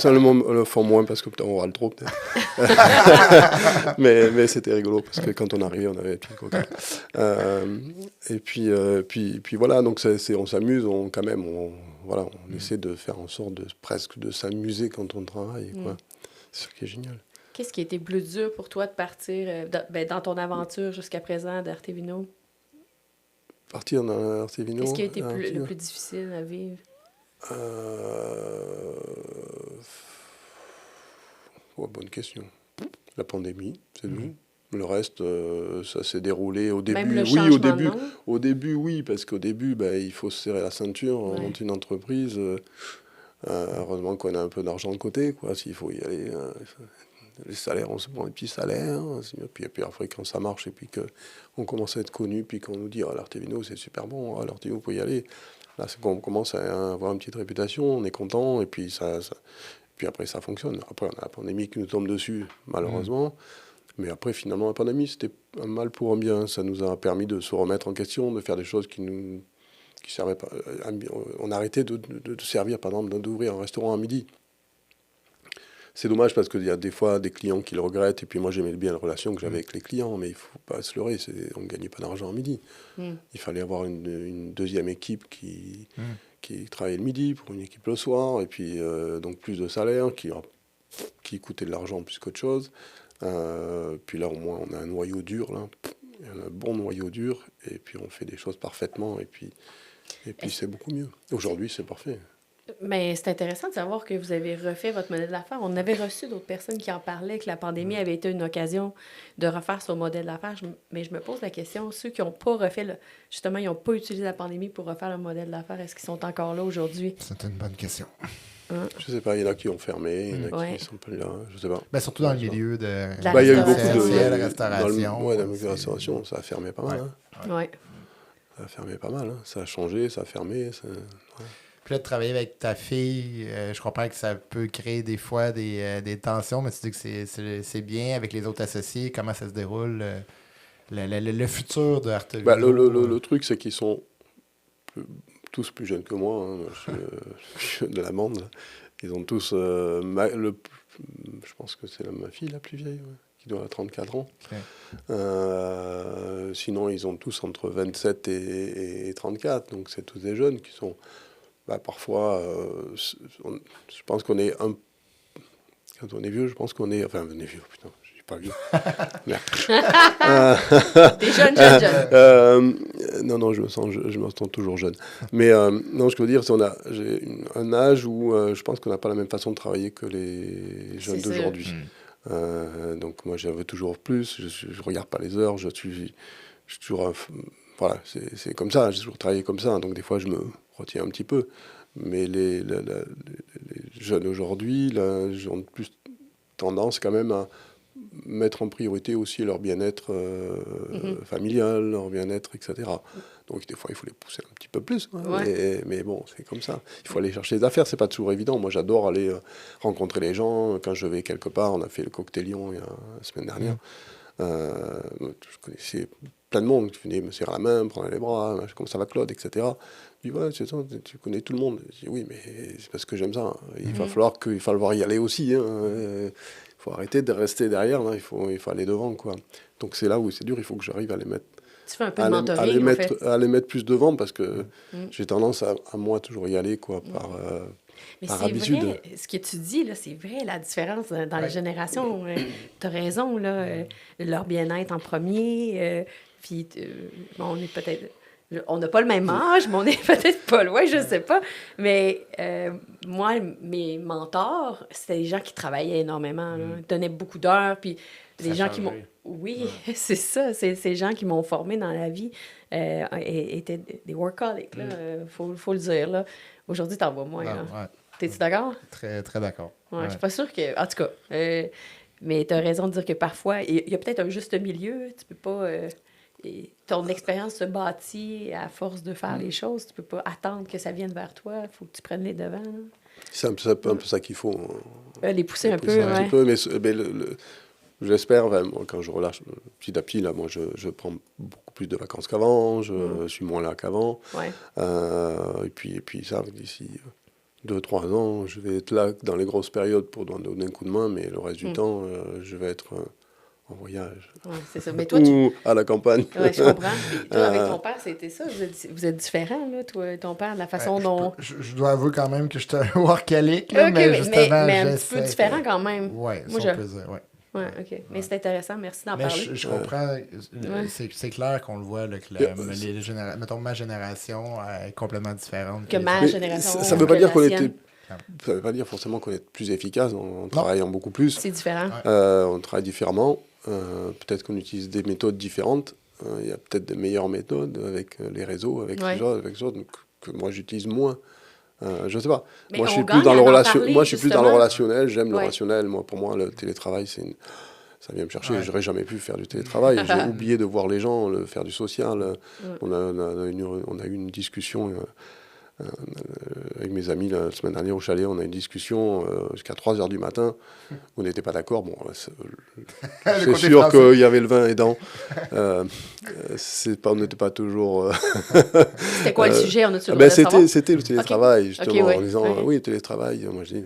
Speaker 4: le font moins parce que peut-être on râle trop peut-être. mais c'était rigolo parce que quand on arrivait, on avait une petite cocarde. Et puis voilà, donc on s'amuse, on essaie de faire en sorte presque de s'amuser quand on travaille, quoi. C'est ce qui est génial.
Speaker 2: Qu'est-ce qui a été plus dur pour toi de partir dans ton aventure jusqu'à présent d'Artevino?
Speaker 4: Partir dans Artevino.
Speaker 2: Qu'est-ce qui a été le plus difficile à vivre?
Speaker 4: Bonne question. La pandémie, c'est tout. Le reste, ça s'est déroulé au début.
Speaker 2: Même le changement,
Speaker 4: au début, oui, parce qu'au début, il faut se serrer la ceinture, monter une entreprise. Heureusement qu'on a un peu d'argent de côté, quoi. S'il faut y aller, les salaires, on se prend des petits salaires. Puis après, quand ça marche et puis qu'on commence à être connu, puis qu'on nous dit l'Artevino, c'est super bon, l'Artevino, vous pouvez y aller. Là, c'est qu'on commence à avoir une petite réputation, on est content, et puis puis après, ça fonctionne. Après, on a la pandémie qui nous tombe dessus, malheureusement. Mais après, finalement, la pandémie, c'était un mal pour un bien. Ça nous a permis de se remettre en question, de faire des choses qui servaient pas. On a arrêté de servir, par exemple, d'ouvrir un restaurant à midi. C'est dommage parce qu'il y a des fois des clients qui le regrettent. Et puis moi, j'aimais bien la relation que j'avais avec les clients. Mais il ne faut pas se leurrer, on ne gagnait pas d'argent à midi. Il fallait avoir une deuxième équipe qui travaillait le midi pour une équipe le soir. Et puis, donc, plus de salaire qui coûtait de l'argent plus qu'autre chose. Puis là, au moins, on a un noyau dur. Là. Un bon noyau dur. Et puis, on fait des choses parfaitement. Et puis c'est beaucoup mieux. Aujourd'hui, c'est parfait.
Speaker 2: Mais c'est intéressant de savoir que vous avez refait votre modèle d'affaires. On avait reçu d'autres personnes qui en parlaient, que la pandémie avait été une occasion de refaire son modèle d'affaires. Mais je me pose la question, ceux qui n'ont pas refait, justement, ils n'ont pas utilisé la pandémie pour refaire le modèle d'affaires, est-ce qu'ils sont encore là aujourd'hui?
Speaker 3: C'est une bonne question.
Speaker 4: Je sais pas, il y en a qui ont fermé, il y en a qui sont plus là, je sais pas.
Speaker 3: Surtout dans le milieu de
Speaker 2: la
Speaker 4: il y a eu beaucoup de
Speaker 3: restauration.
Speaker 4: Dans la restauration, ça a fermé pas mal.
Speaker 2: Ouais.
Speaker 4: Ça a fermé pas mal. Ça a changé, ça a fermé.
Speaker 3: Puis là, de travailler avec ta fille, je comprends que ça peut créer des fois des tensions, mais tu dis que c'est bien avec les autres associés. Comment ça se déroule, le futur de Artevino?
Speaker 4: Le truc, c'est qu'ils sont tous plus jeunes que moi. Hein. Je suis de la bande. Ils ont tous... je pense que c'est ma fille la plus vieille, qui doit avoir 34 ans. Okay. Sinon, ils ont tous entre 27 et 34. Donc, c'est tous des jeunes qui sont... parfois, je pense qu'on est quand on est vieux, je pense qu'on est... Enfin, on est vieux, putain, je dis pas vieux. Merde.
Speaker 2: T'es jeune.
Speaker 4: Non, je me sens toujours jeune. Mais non, ce que je veux dire, c'est j'ai un âge où je pense qu'on n'a pas la même façon de travailler que les jeunes d'aujourd'hui. Donc moi, j'en veux toujours plus. Je regarde pas les heures. Je suis toujours... voilà, c'est comme ça. J'ai toujours travaillé comme ça. Donc des fois, je me retiens un petit peu. Mais les jeunes aujourd'hui, ils ont plus tendance quand même à mettre en priorité aussi leur bien-être familial, leur bien-être, etc. Donc des fois, il faut les pousser un petit peu plus. Hein, mais bon, c'est comme ça. Il faut aller chercher des affaires, c'est pas toujours évident. Moi, j'adore aller rencontrer les gens. Quand je vais quelque part, on a fait le Cocktailion la semaine dernière. Je connaissais plein de monde qui venait me serrer la main, me prendre les bras, comment ça va Claude, etc. Je dis, ouais, tu connais tout le monde. Je dis, oui, mais c'est parce que j'aime ça. Il va falloir y aller aussi. Il faut arrêter de rester derrière, là. Il faut aller devant, quoi. Donc c'est là où c'est dur, il faut que j'arrive à les mettre.
Speaker 2: Tu fais un peu de mentoring,
Speaker 4: à les mettre plus devant, parce que j'ai tendance à moi toujours y aller, quoi,
Speaker 2: mais
Speaker 4: par
Speaker 2: c'est
Speaker 4: habitude.
Speaker 2: vrai, ce que tu dis, là, c'est vrai, la différence dans les générations. Tu as raison, là, leur bien-être en premier. Puis, bon, on est peut-être... On n'a pas le même âge, mais on est peut-être pas loin, je sais pas. Mais moi, mes mentors, c'était des gens qui travaillaient énormément, là, donnaient beaucoup d'heures, puis les gens qui m'ont... Oui, c'est ça. C'est ces gens qui m'ont formé dans la vie étaient des workaholics, là, faut le dire, là. Aujourd'hui, t'en vois moins, là.
Speaker 3: Ouais.
Speaker 2: T'es-tu d'accord?
Speaker 3: Très, très d'accord.
Speaker 2: Ouais. Je suis pas sûre que... En tout cas, mais t'as raison de dire que parfois, il y a peut-être un juste milieu. Tu peux pas... ton expérience se bâtit à force de faire les choses. Tu peux pas attendre que ça vienne vers toi. Il faut que tu prennes les devants. Là.
Speaker 4: C'est un peu ça qu'il faut.
Speaker 2: Les pousser un peu,
Speaker 4: un petit peu, mais j'espère, quand je relâche petit à petit, là, moi, je prends beaucoup plus de vacances qu'avant, je suis moins là qu'avant.
Speaker 2: Ouais.
Speaker 4: Et puis ça, d'ici 2-3 ans, je vais être là dans les grosses périodes pour donner un coup de main, mais le reste du temps, je vais être en voyage.
Speaker 2: Ouais, c'est ça. Mais toi,
Speaker 4: ou à la campagne.
Speaker 2: Oui, je comprends. Et toi, avec ton père, c'était ça? Vous êtes différents, là, toi et ton père, de la façon dont...
Speaker 3: Je dois avouer quand même que j'étais un workaholic, là, mais justement...
Speaker 2: Mais un petit peu différent quand même.
Speaker 3: Oui,
Speaker 2: Moi,
Speaker 3: si on peut dire, oui.
Speaker 2: Oui, OK. Mais c'est intéressant. Merci d'en
Speaker 3: mais
Speaker 2: parler.
Speaker 3: Je comprends. C'est clair qu'on le voit, là, que mettons, ma génération est complètement différente.
Speaker 2: Que ma génération.
Speaker 4: Ça ne veut pas dire qu'on était... Ça ne veut pas dire forcément qu'on est plus efficace en travaillant beaucoup plus.
Speaker 2: C'est différent.
Speaker 4: On travaille différemment. Peut-être qu'on utilise des méthodes différentes. Il y a peut-être de meilleures méthodes avec les réseaux, avec les autres, que moi j'utilise moins. Je ne sais pas.
Speaker 2: Mais
Speaker 4: moi, je suis plus dans le relationnel. J'aime le
Speaker 2: Ouais.
Speaker 4: rationnel. Pour moi, le télétravail, ça vient me chercher. Je n'aurais jamais pu faire du télétravail. J'ai oublié de voir les gens, faire du social. On a eu une discussion avec mes amis la semaine dernière au chalet. On a eu une discussion jusqu'à 3h du matin. On n'était pas d'accord. Bon, c'est sûr qu'il y avait le vin aidant. On n'était pas toujours...
Speaker 2: C'était quoi le sujet? On a
Speaker 4: c'était le télétravail, justement, en disant, oui, le télétravail. Moi, je dis,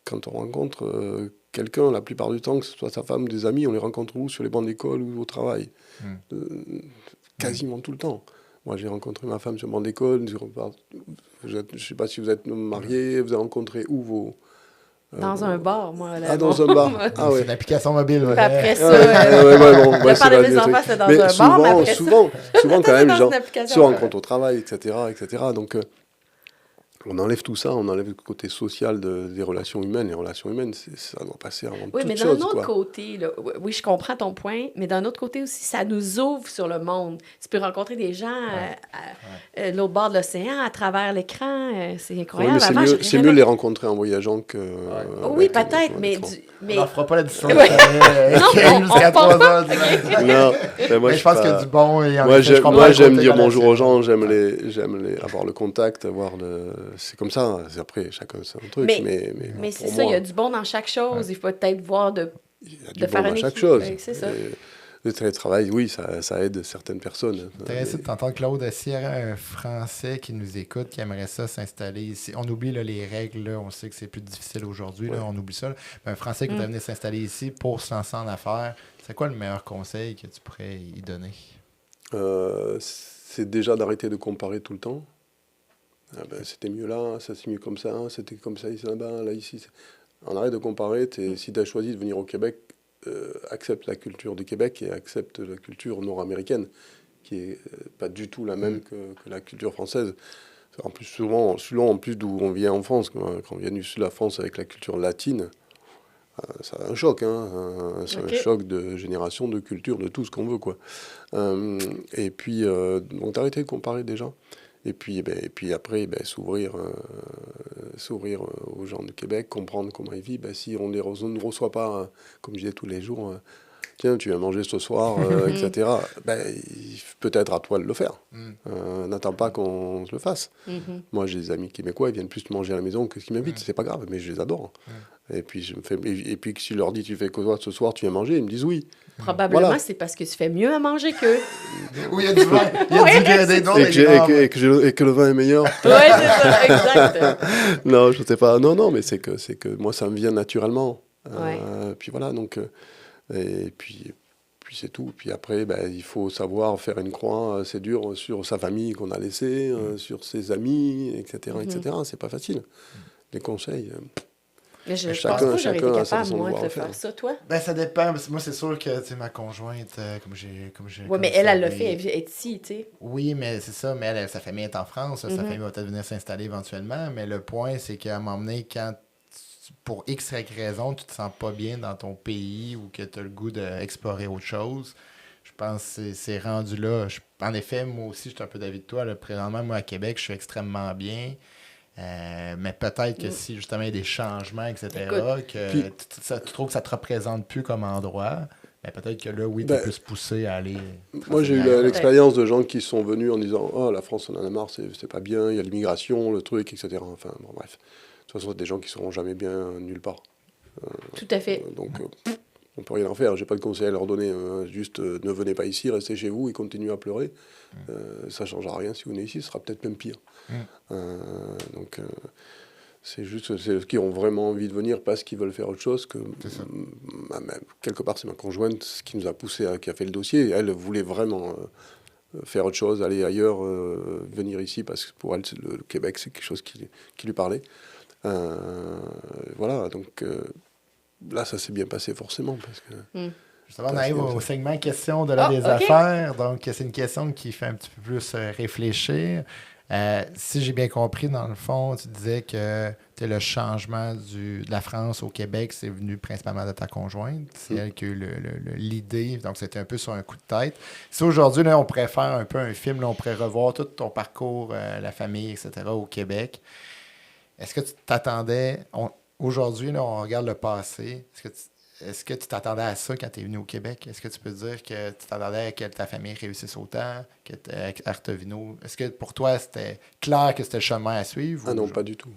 Speaker 4: quand on rencontre quelqu'un, la plupart du temps, que ce soit sa femme ou des amis, on les rencontre où? Sur les bancs d'école ou au travail. Quasiment tout le temps. Moi, j'ai rencontré ma femme sur le banc d'école. Je ne sais pas si vous êtes mariés, vous avez rencontré où vos...
Speaker 2: Dans un bar, moi. Là,
Speaker 4: dans un bar.
Speaker 3: Ah ouais. C'est une application mobile.
Speaker 2: Après ça,
Speaker 3: je
Speaker 2: parlais de mes enfants, c'était dans un bar, mais après
Speaker 4: souvent quand même, les gens se rencontrent au travail, etc. Donc, on enlève tout ça, on enlève le côté social des relations humaines. Les relations humaines, ça doit passer avant toute chose.
Speaker 2: Oui, mais d'un autre côté, là, oui, je comprends ton point, mais d'un autre côté aussi, ça nous ouvre sur le monde. Tu peux rencontrer des gens à l'autre bord de l'océan, à travers l'écran. C'est incroyable.
Speaker 4: Oui, mais c'est mieux les rencontrer en voyageant que...
Speaker 2: oui, peut-être, mais...
Speaker 3: On n'en fera pas la distance
Speaker 2: jusqu'à
Speaker 3: 3h du matin.
Speaker 4: Non, mais
Speaker 3: je pense qu'il y a du bon.
Speaker 4: Moi, j'aime dire bonjour aux gens, j'aime avoir le contact, c'est comme ça. Après, chacun son truc.
Speaker 2: Mais c'est ça, il y a du bon dans chaque chose. Il faut peut-être voir de
Speaker 4: faire bon dans chaque chose.
Speaker 2: C'est ça.
Speaker 4: Le télétravail, oui, ça aide certaines personnes.
Speaker 3: Intéressé de t'entendre, Claude. S'il y a un Français qui nous écoute, qui aimerait ça s'installer ici, on oublie les règles, là, on sait que c'est plus difficile aujourd'hui, là, on oublie ça. Mais un Français qui voudrait venir s'installer ici pour se lancer en affaires, c'est quoi le meilleur conseil que tu pourrais y donner?
Speaker 4: C'est déjà d'arrêter de comparer tout le temps. C'était mieux là, ça c'est mieux comme ça, c'était comme ça ici là-bas, là ici. On arrête de comparer. Si tu as choisi de venir au Québec, accepte la culture du Québec et accepte la culture nord-américaine, qui est pas du tout la même que la culture française. En plus, souvent en plus d'où on vient en France, quand on vient du sud de la France avec la culture latine, c'est un choc, c'est un choc de génération, de culture, de tout ce qu'on veut, quoi. Et puis, donc d'arrêter de comparer déjà. Et puis après, s'ouvrir aux gens du Québec, comprendre comment ils vivent. Si on ne reçoit pas, comme je disais tous les jours, tiens, tu viens manger ce soir, etc. Peut-être à toi de le faire. N'attends pas qu'on se le fasse. Moi, j'ai des amis québécois, ils viennent plus manger à la maison que ce qu'ils m'invitent. C'est pas grave, mais je les adore. Et puis, si je leur dis, tu fais quoi ce soir, tu viens manger, ils me disent oui.
Speaker 2: Probablement, c'est parce que tu fais mieux à manger qu'eux.
Speaker 3: Oui, il y a du vin. Il y a du gradénon.
Speaker 4: Et que le vin est meilleur.
Speaker 2: Oui, c'est ça, exact.
Speaker 4: Non, je sais pas. Non, mais c'est que moi, ça me vient naturellement. Puis voilà, donc... et puis c'est tout. Puis après, il faut savoir faire une croix, c'est dur, sur sa famille qu'on a laissée, sur ses amis, etc. C'est pas facile. Les conseils...
Speaker 2: Mais je pense pas que j'aurais été capable, moi, de faire ça, toi.
Speaker 3: Ça dépend. Moi, c'est sûr que ma conjointe, comme j'ai.
Speaker 2: Oui, mais elle l'a fait, elle est ici, tu sais.
Speaker 3: Oui, mais c'est ça. Mais elle, sa famille est en France. Sa famille va peut-être venir s'installer éventuellement. Mais le point, c'est qu'à un moment donné, quand pour X raison, tu te sens pas bien dans ton pays ou que tu as le goût d'explorer autre chose, je pense que c'est rendu là. En effet, moi aussi, je suis un peu d'avis de toi. Présentement, moi, à Québec, je suis extrêmement bien. Mais peut-être que si justement il y a des changements, etc., que tu trouves que ça te représente plus comme endroit, mais peut-être que là, oui, tu es plus poussé à aller...
Speaker 4: Moi, j'ai eu l'expérience de gens qui sont venus en disant « Oh, la France, on en a marre, c'est pas bien, il y a l'immigration, le truc, etc. » Enfin, bon, bref. De toute façon, c'est des gens qui seront jamais bien nulle part.
Speaker 2: Tout à fait.
Speaker 4: Donc, on peut rien en faire. J'ai pas de conseil à leur donner. Juste, ne venez pas ici, restez chez vous et continuez à pleurer. Ça changera rien. Si vous venez ici, ce sera peut-être même pire. Donc, c'est juste ceux qui ont vraiment envie de venir parce qu'ils veulent faire autre chose. Quelque part, c'est ma conjointe qui nous a poussé, qui a fait le dossier. Elle voulait vraiment faire autre chose, aller ailleurs, venir ici, parce que pour elle, le Québec, c'est quelque chose qui lui parlait. Voilà, donc... là, ça s'est bien passé forcément. Parce que
Speaker 3: justement, on arrive au segment questions de des affaires. Donc, c'est une question qui fait un petit peu plus réfléchir. Si j'ai bien compris, dans le fond, tu disais que le changement de la France au Québec, c'est venu principalement de ta conjointe. C'est elle qui a eu l'idée. Donc, c'était un peu sur un coup de tête. Si aujourd'hui, là, on pourrait faire un peu un film, là, on pourrait revoir tout ton parcours, la famille, etc., au Québec. Est-ce que tu t'attendais... Aujourd'hui, là, on regarde le passé. Est-ce que tu t'attendais à ça quand tu es venu au Québec? Est-ce que tu peux dire que tu t'attendais à que ta famille réussisse autant, qu'à Artevino? Est-ce que pour toi, c'était clair que c'était le chemin à suivre?
Speaker 4: Ah non, pas du tout.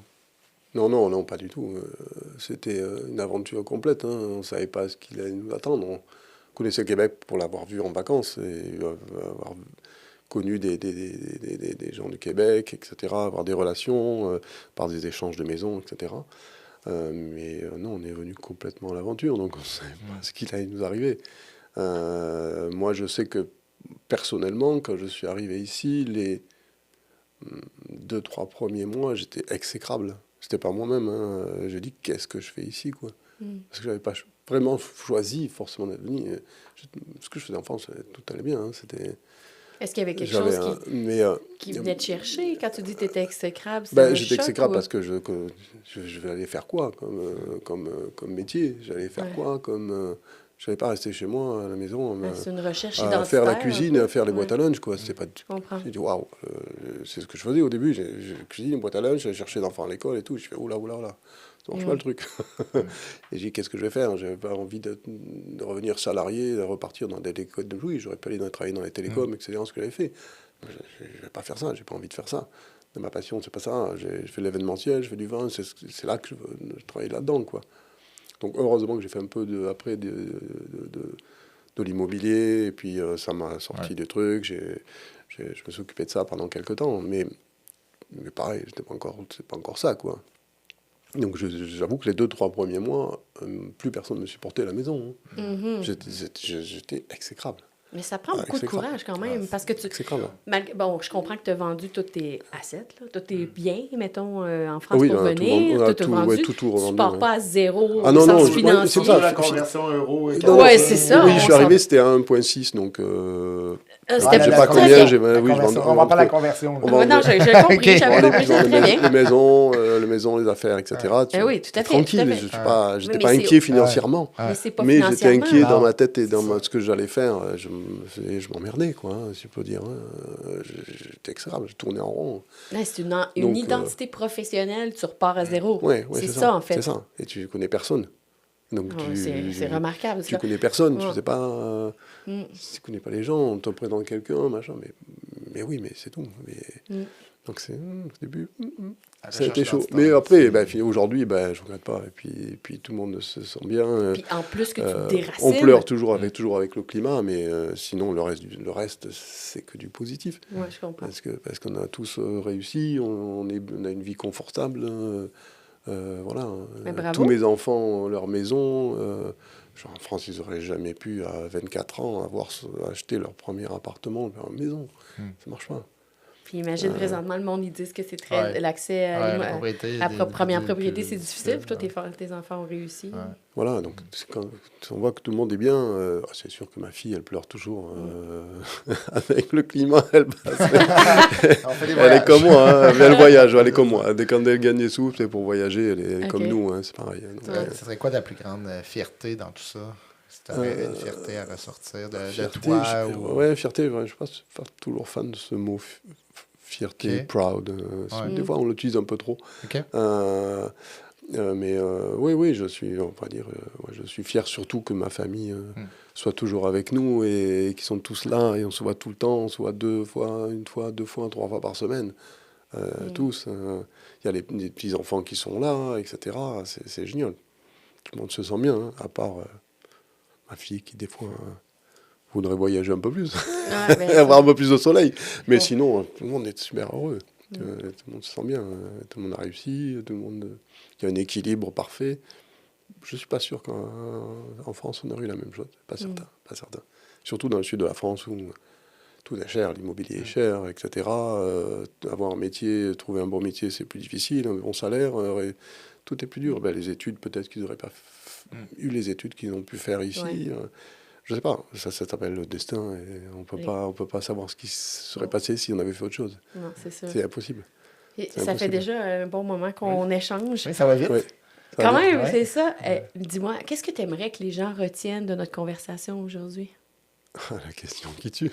Speaker 4: Non, pas du tout. C'était une aventure complète. On ne savait pas ce qu'il allait nous attendre. On connaissait le Québec pour l'avoir vu en vacances et avoir connu des gens du Québec, etc., avoir des relations, par des échanges de maisons, etc., mais non, on est venu complètement à l'aventure, donc on ne savait pas ce qu'il allait nous arriver. Moi, je sais que personnellement, quand je suis arrivé ici, les 2-3 premiers mois, j'étais exécrable. C'était pas moi-même. J'ai dit, qu'est-ce que je fais ici, quoi. Parce que j'avais pas vraiment choisi forcément d'être venu. Ce que je faisais en France, tout allait bien. C'était...
Speaker 2: Est-ce qu'il y avait quelque chose qui venait te chercher quand tu dis que tu étais exécrable?
Speaker 4: J'étais exécrable parce que je vais aller faire quoi comme métier? J'allais faire quoi comme... je n'allais pas rester chez moi à la maison
Speaker 2: c'est une recherche
Speaker 4: à faire la cuisine, à faire les boîtes à lunch, quoi. C'est pas... J'ai dit, waouh, c'est ce que je faisais au début. J'ai cuisiné les boîtes à lunch, j'allais chercher les enfants à l'école et tout. Je fais, oula. Ça marche pas le truc. Et j'ai dit, qu'est-ce que je vais faire? J'avais pas envie de revenir salarié, de repartir dans des télécoms de Louis. J'aurais pas allé travailler dans les télécoms, etc., ce que j'avais fait. Je vais pas faire ça, j'ai pas envie de faire ça. Ma passion, c'est pas ça. Je fais l'événementiel, je fais du vin, c'est là que je veux travailler là-dedans, quoi. Donc heureusement que j'ai fait un peu de l'immobilier, et puis ça m'a sorti des trucs. Je me suis occupé de ça pendant quelques temps, mais pareil, c'est pas encore ça, quoi. Donc j'avoue que les 2-3 premiers mois, plus personne ne me supportait à la maison. J'étais exécrable.
Speaker 2: Mais ça prend
Speaker 4: Ah,
Speaker 2: beaucoup de
Speaker 4: exécrable.
Speaker 2: courage quand même, parce que tu...
Speaker 4: C'est grave.
Speaker 2: Bon, je comprends que tu as vendu tous tes assets, là, tous tes biens, mettons, en France
Speaker 4: Oui,
Speaker 2: pour
Speaker 4: on a tout
Speaker 2: venir.
Speaker 4: vendu, on a
Speaker 2: Tout
Speaker 4: tout-
Speaker 2: vendu.
Speaker 4: ouais, tout revendu,
Speaker 2: Tu pars
Speaker 4: ouais.
Speaker 2: pas à zéro
Speaker 4: Ah non,
Speaker 2: au
Speaker 4: non,
Speaker 2: sens
Speaker 4: je-
Speaker 2: financier.
Speaker 4: c'est ça.
Speaker 3: La conversion euro.
Speaker 2: Ouais, c'est ça.
Speaker 4: Oui,
Speaker 2: on
Speaker 4: je suis
Speaker 2: s'en-
Speaker 4: arrivé, c'était à 1,6, donc...
Speaker 2: c'était
Speaker 4: je sais
Speaker 2: pas
Speaker 4: pas
Speaker 2: très
Speaker 4: combien,
Speaker 2: bien.
Speaker 4: oui, je
Speaker 3: On va pas la conversion. là.
Speaker 4: on
Speaker 2: Ouais, non, j'ai compris,
Speaker 3: Ok.
Speaker 2: j'avais compris ça très bien.
Speaker 4: les maisons, les affaires, etc.
Speaker 2: Eh oui, tout à fait,
Speaker 4: Tranquille,
Speaker 2: tout à fait.
Speaker 4: j'étais
Speaker 2: Mais
Speaker 4: pas
Speaker 2: c'est-
Speaker 4: inquiet financièrement.
Speaker 2: Mais c'est pas
Speaker 4: Mais j'étais
Speaker 2: financièrement.
Speaker 4: inquiet dans
Speaker 3: Non,
Speaker 4: ma tête et
Speaker 3: c'est
Speaker 4: dans
Speaker 3: ça.
Speaker 4: ce que j'allais faire. Je m'emmerdais, quoi, si je peux dire. J'étais exécrable, je tournais en rond.
Speaker 2: Ouais, c'est une
Speaker 4: Donc,
Speaker 2: identité professionnelle, tu repars à zéro.
Speaker 4: Ouais,
Speaker 2: c'est
Speaker 4: c'est
Speaker 2: ça, en fait.
Speaker 4: C'est ça. Et tu connais personne. Donc
Speaker 2: Ouais, c'est remarquable,
Speaker 4: tu
Speaker 2: ça.
Speaker 4: connais personne, tu
Speaker 2: Ouais.
Speaker 4: sais pas.
Speaker 2: Mm.
Speaker 4: Si tu connais pas les gens, on te présente quelqu'un, machin. Mais oui, mais c'est tout.
Speaker 2: Mm.
Speaker 4: Donc c'est au début.
Speaker 3: La
Speaker 4: Ça a été
Speaker 3: recherche
Speaker 4: chaud.
Speaker 3: d'identité,
Speaker 4: Mais après,
Speaker 3: c'est-
Speaker 4: puis aujourd'hui, je regrette pas. Et puis tout le monde se sent bien.
Speaker 2: Puis en plus que tu te
Speaker 4: On
Speaker 2: déracines.
Speaker 4: pleure toujours avec le climat, mais sinon le reste c'est que du positif.
Speaker 2: Ouais, je comprends.
Speaker 4: Parce qu'on a tous réussi, on a une vie confortable. Voilà.
Speaker 2: Mais bravo.
Speaker 4: Tous mes enfants ont leur maison. Genre en France, ils n'auraient jamais pu, à 24 ans, acheter leur premier appartement, leur maison. Ça marche pas.
Speaker 2: Puis imagine présentement, le monde, ils disent que c'est très.
Speaker 3: Ouais.
Speaker 2: L'accès à,
Speaker 3: Ouais,
Speaker 2: l'immo-
Speaker 3: la propriété,
Speaker 2: à la première
Speaker 3: des-
Speaker 2: propriété,
Speaker 3: plus
Speaker 2: c'est difficile. Puis toi,
Speaker 3: difficile,
Speaker 2: tes enfants ont réussi.
Speaker 3: Ouais.
Speaker 4: Voilà, donc quand on voit que tout le monde est bien, c'est sûr que ma fille, elle pleure toujours. Avec le climat, elle passe.
Speaker 3: On fait des
Speaker 4: Elle
Speaker 3: voyages.
Speaker 4: est comme moi, hein, mais elle voyage, elle est comme moi. Dès quand elle gagne des sous, c'est pour voyager, elle est
Speaker 2: Ok.
Speaker 4: comme nous, hein, c'est pareil. Donc,
Speaker 2: Ouais.
Speaker 3: Ce serait quoi ta plus grande fierté dans tout ça? Si tu avais une fierté à ressortir de
Speaker 4: fierté,
Speaker 3: toi ou...
Speaker 4: Ouais, fierté, je ne suis pas toujours fan de ce mot fierté,
Speaker 3: Ok.
Speaker 4: proud.
Speaker 3: Ouais.
Speaker 4: Des fois, on l'utilise un peu trop.
Speaker 3: OK.
Speaker 4: Mais oui, je suis, on va dire, je suis fier surtout que ma famille soit toujours avec nous et qu'ils sont tous là et on se voit tout le temps, on se voit une fois, 2 fois, 3 fois par semaine, tous. Il y a les petits-enfants qui sont là, etc. C'est génial. Tout le monde se sent bien, hein, à part ma fille qui, des fois, voudrait voyager un peu plus,
Speaker 2: Ouais, ben,
Speaker 4: avoir un peu plus de soleil. Mais
Speaker 2: Bon.
Speaker 4: sinon, tout le monde est super heureux. Tout le monde se sent bien. Tout le monde a réussi. Tout le monde... Il y a un équilibre parfait. Je ne suis pas sûr qu'en France, on aurait eu la même chose. Pas certain. Pas certain. Surtout dans le sud de la France où tout est cher, l'immobilier est cher, etc. Avoir un métier, trouver un bon métier, c'est plus difficile. Un bon salaire, tout est plus dur. Les études, peut-être qu'ils n'auraient pas eu les études qu'ils ont pu faire ici.
Speaker 2: Ouais.
Speaker 4: Je sais pas, ça s'appelle le destin et on peut pas savoir ce qui serait passé si on avait fait autre chose.
Speaker 2: Non, c'est sûr.
Speaker 4: C'est impossible.
Speaker 2: Et
Speaker 4: c'est
Speaker 2: ça fait
Speaker 4: impossible.
Speaker 2: déjà un bon moment qu'on échange.
Speaker 3: Oui, ça va vite.
Speaker 4: Ouais. Ça
Speaker 2: Quand
Speaker 4: va vite.
Speaker 2: même,
Speaker 3: Ouais.
Speaker 2: c'est ça. Dis-moi, qu'est-ce que tu aimerais que les gens retiennent de notre conversation aujourd'hui?
Speaker 4: La question qui tue.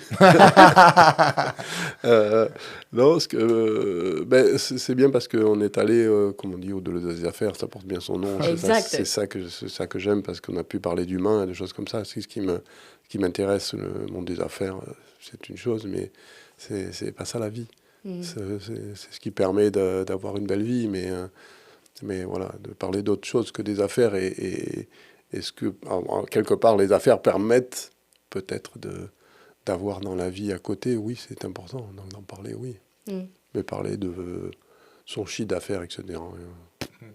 Speaker 4: Non, c'est bien parce qu'on est allé, comme on dit, au-delà des affaires, ça porte bien son nom.
Speaker 2: Exact.
Speaker 4: C'est ça que j'aime parce qu'on a pu parler d'humain et des choses comme ça. C'est ce qui m'intéresse. Le monde des affaires, c'est une chose, mais c'est pas ça la vie. C'est ce qui permet d'avoir une belle vie, mais voilà, de parler d'autre chose que des affaires et ce que, quelque part, les affaires permettent peut-être d'avoir dans la vie à côté, oui, c'est important d'en parler, oui. Mais parler de son chiffre d'affaires, etc.,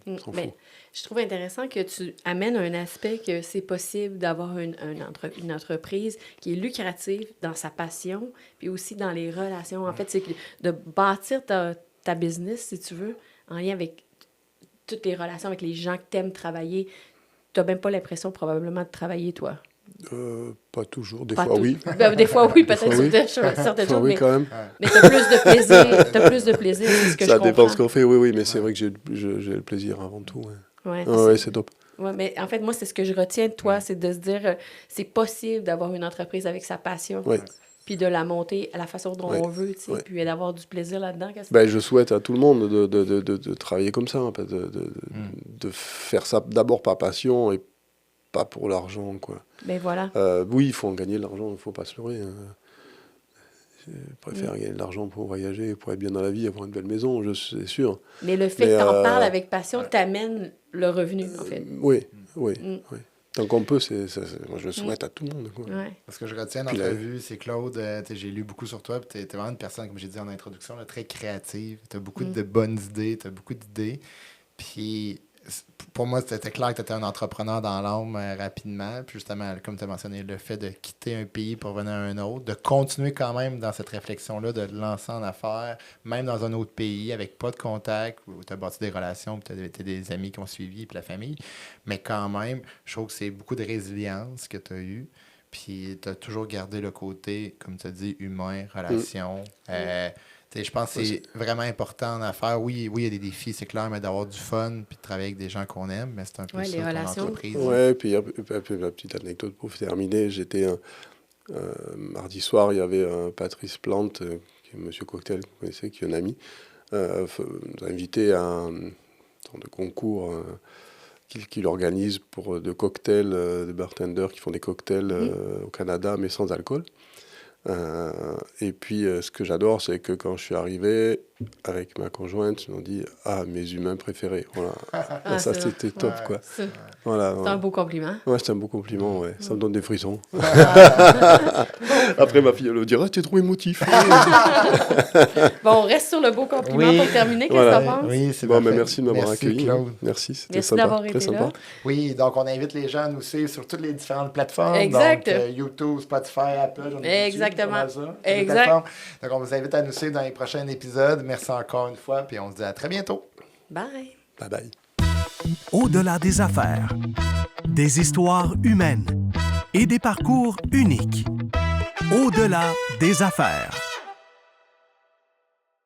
Speaker 4: on s'en
Speaker 2: Ben,
Speaker 4: fout.
Speaker 2: je trouve intéressant que tu amènes un aspect que c'est possible d'avoir une entreprise qui est lucrative dans sa passion, puis aussi dans les relations. En fait, c'est de bâtir ta business, si tu veux, en lien avec toutes les relations avec les gens que tu aimes travailler. Tu n'as même pas l'impression probablement de travailler, toi.
Speaker 4: Pas toujours, des
Speaker 2: Pas
Speaker 4: fois
Speaker 2: tout-
Speaker 4: oui.
Speaker 2: Ben, des fois, oui, peut-être
Speaker 4: Des fois,
Speaker 2: sur certaines
Speaker 4: Des fois,
Speaker 2: choses,
Speaker 4: oui,
Speaker 2: mais,
Speaker 4: quand même.
Speaker 2: mais tu as plus de plaisir. T'as plus de plaisir, c'est ce que
Speaker 4: Ça
Speaker 2: je
Speaker 4: dépend
Speaker 2: comprends.
Speaker 4: ce qu'on fait, oui, mais c'est vrai que j'ai le plaisir avant tout.
Speaker 2: Ouais,
Speaker 4: Ouais, c'est top.
Speaker 2: ouais, mais en fait, moi, c'est ce que je retiens de toi, c'est de se dire, c'est possible d'avoir une entreprise avec sa passion,
Speaker 4: Ouais.
Speaker 2: puis de la monter à la façon dont
Speaker 4: Ouais.
Speaker 2: on veut, tu sais,
Speaker 4: Ouais.
Speaker 2: puis d'avoir du plaisir là-dedans.
Speaker 4: Je souhaite à tout le monde de travailler comme ça, hein, de faire ça d'abord par passion et pas pour l'argent, quoi.
Speaker 2: Ben voilà.
Speaker 4: Oui, il faut en gagner de l'argent, il ne faut pas se leurrer. Hein. Je préfère gagner de l'argent pour voyager, pour être bien dans la vie, avoir une belle maison, c'est sûr.
Speaker 2: Mais le fait
Speaker 4: Mais,
Speaker 2: que tu en parles avec passion t'amène le revenu, en fait.
Speaker 4: Oui.
Speaker 2: Mm.
Speaker 4: Tant qu'on peut, moi je le souhaite à tout le monde. Quoi.
Speaker 2: Ouais.
Speaker 3: Ce que je retiens
Speaker 4: Puis
Speaker 3: d'entrevue, c'est Claude, j'ai lu beaucoup sur toi, tu es vraiment une personne, comme j'ai dit en introduction, là, très créative. Tu as beaucoup de bonnes idées, tu as beaucoup d'idées. Puis pour moi, c'était clair que tu étais un entrepreneur dans l'âme rapidement. Puis justement, comme tu as mentionné, le fait de quitter un pays pour venir à un autre, de continuer quand même dans cette réflexion-là, de te lancer en affaires, même dans un autre pays, avec pas de contact, où tu as bâti des relations, puis tu as des amis qui ont suivi, puis la famille. Mais quand même, je trouve que c'est beaucoup de résilience que tu as eue. Puis tu as toujours gardé le côté, comme tu as dit, humain, relation. Je pense que c'est vraiment important en affaires. Oui, il y a des défis, c'est clair, mais d'avoir du fun puis de travailler avec des gens qu'on aime, mais c'est un peu ça
Speaker 2: les relations.
Speaker 3: l'entreprise.
Speaker 4: Oui, puis la petite anecdote pour terminer, j'étais mardi soir, il y avait Patrice Plante, qui est Monsieur Cocktail, que vous connaissez, qui est un ami, nous a invité à un genre de concours qu'il organise pour de cocktails, de bartenders qui font des cocktails au Canada, mais sans alcool. Et puis, ce que j'adore, c'est que quand je suis arrivé avec ma conjointe, ils m'ont dit « Ah, mes humains préférés ». Voilà. Ça, c'était top, quoi.
Speaker 2: C'est
Speaker 4: Voilà,
Speaker 2: un beau compliment.
Speaker 4: Ouais, c'est un beau compliment, ouais. Ça me donne des frissons. Après, ma fille, elle me dira « T'es trop émotif ».
Speaker 2: Bon, on reste sur le beau compliment pour terminer. Qu'est-ce que tu penses?
Speaker 3: Oui, c'est
Speaker 4: bon,
Speaker 3: parfait.
Speaker 4: merci de m'avoir accueilli.
Speaker 3: Claude.
Speaker 4: Merci, c'était
Speaker 2: Merci
Speaker 4: sympa.
Speaker 2: d'avoir
Speaker 4: Très
Speaker 2: été
Speaker 4: sympa.
Speaker 2: là.
Speaker 3: Oui, donc on invite les gens à nous suivre sur toutes les différentes plateformes.
Speaker 2: Exact.
Speaker 3: Donc, YouTube, Spotify, Apple, j'en ai
Speaker 2: Exactement.
Speaker 3: ça.
Speaker 2: Exact.
Speaker 3: Donc, on vous invite à nous suivre dans les prochains épisodes. Merci encore une fois, puis on se dit à très bientôt.
Speaker 2: Bye.
Speaker 4: Bye bye.
Speaker 1: Au-delà des affaires, des histoires humaines et des parcours uniques. Au-delà des affaires.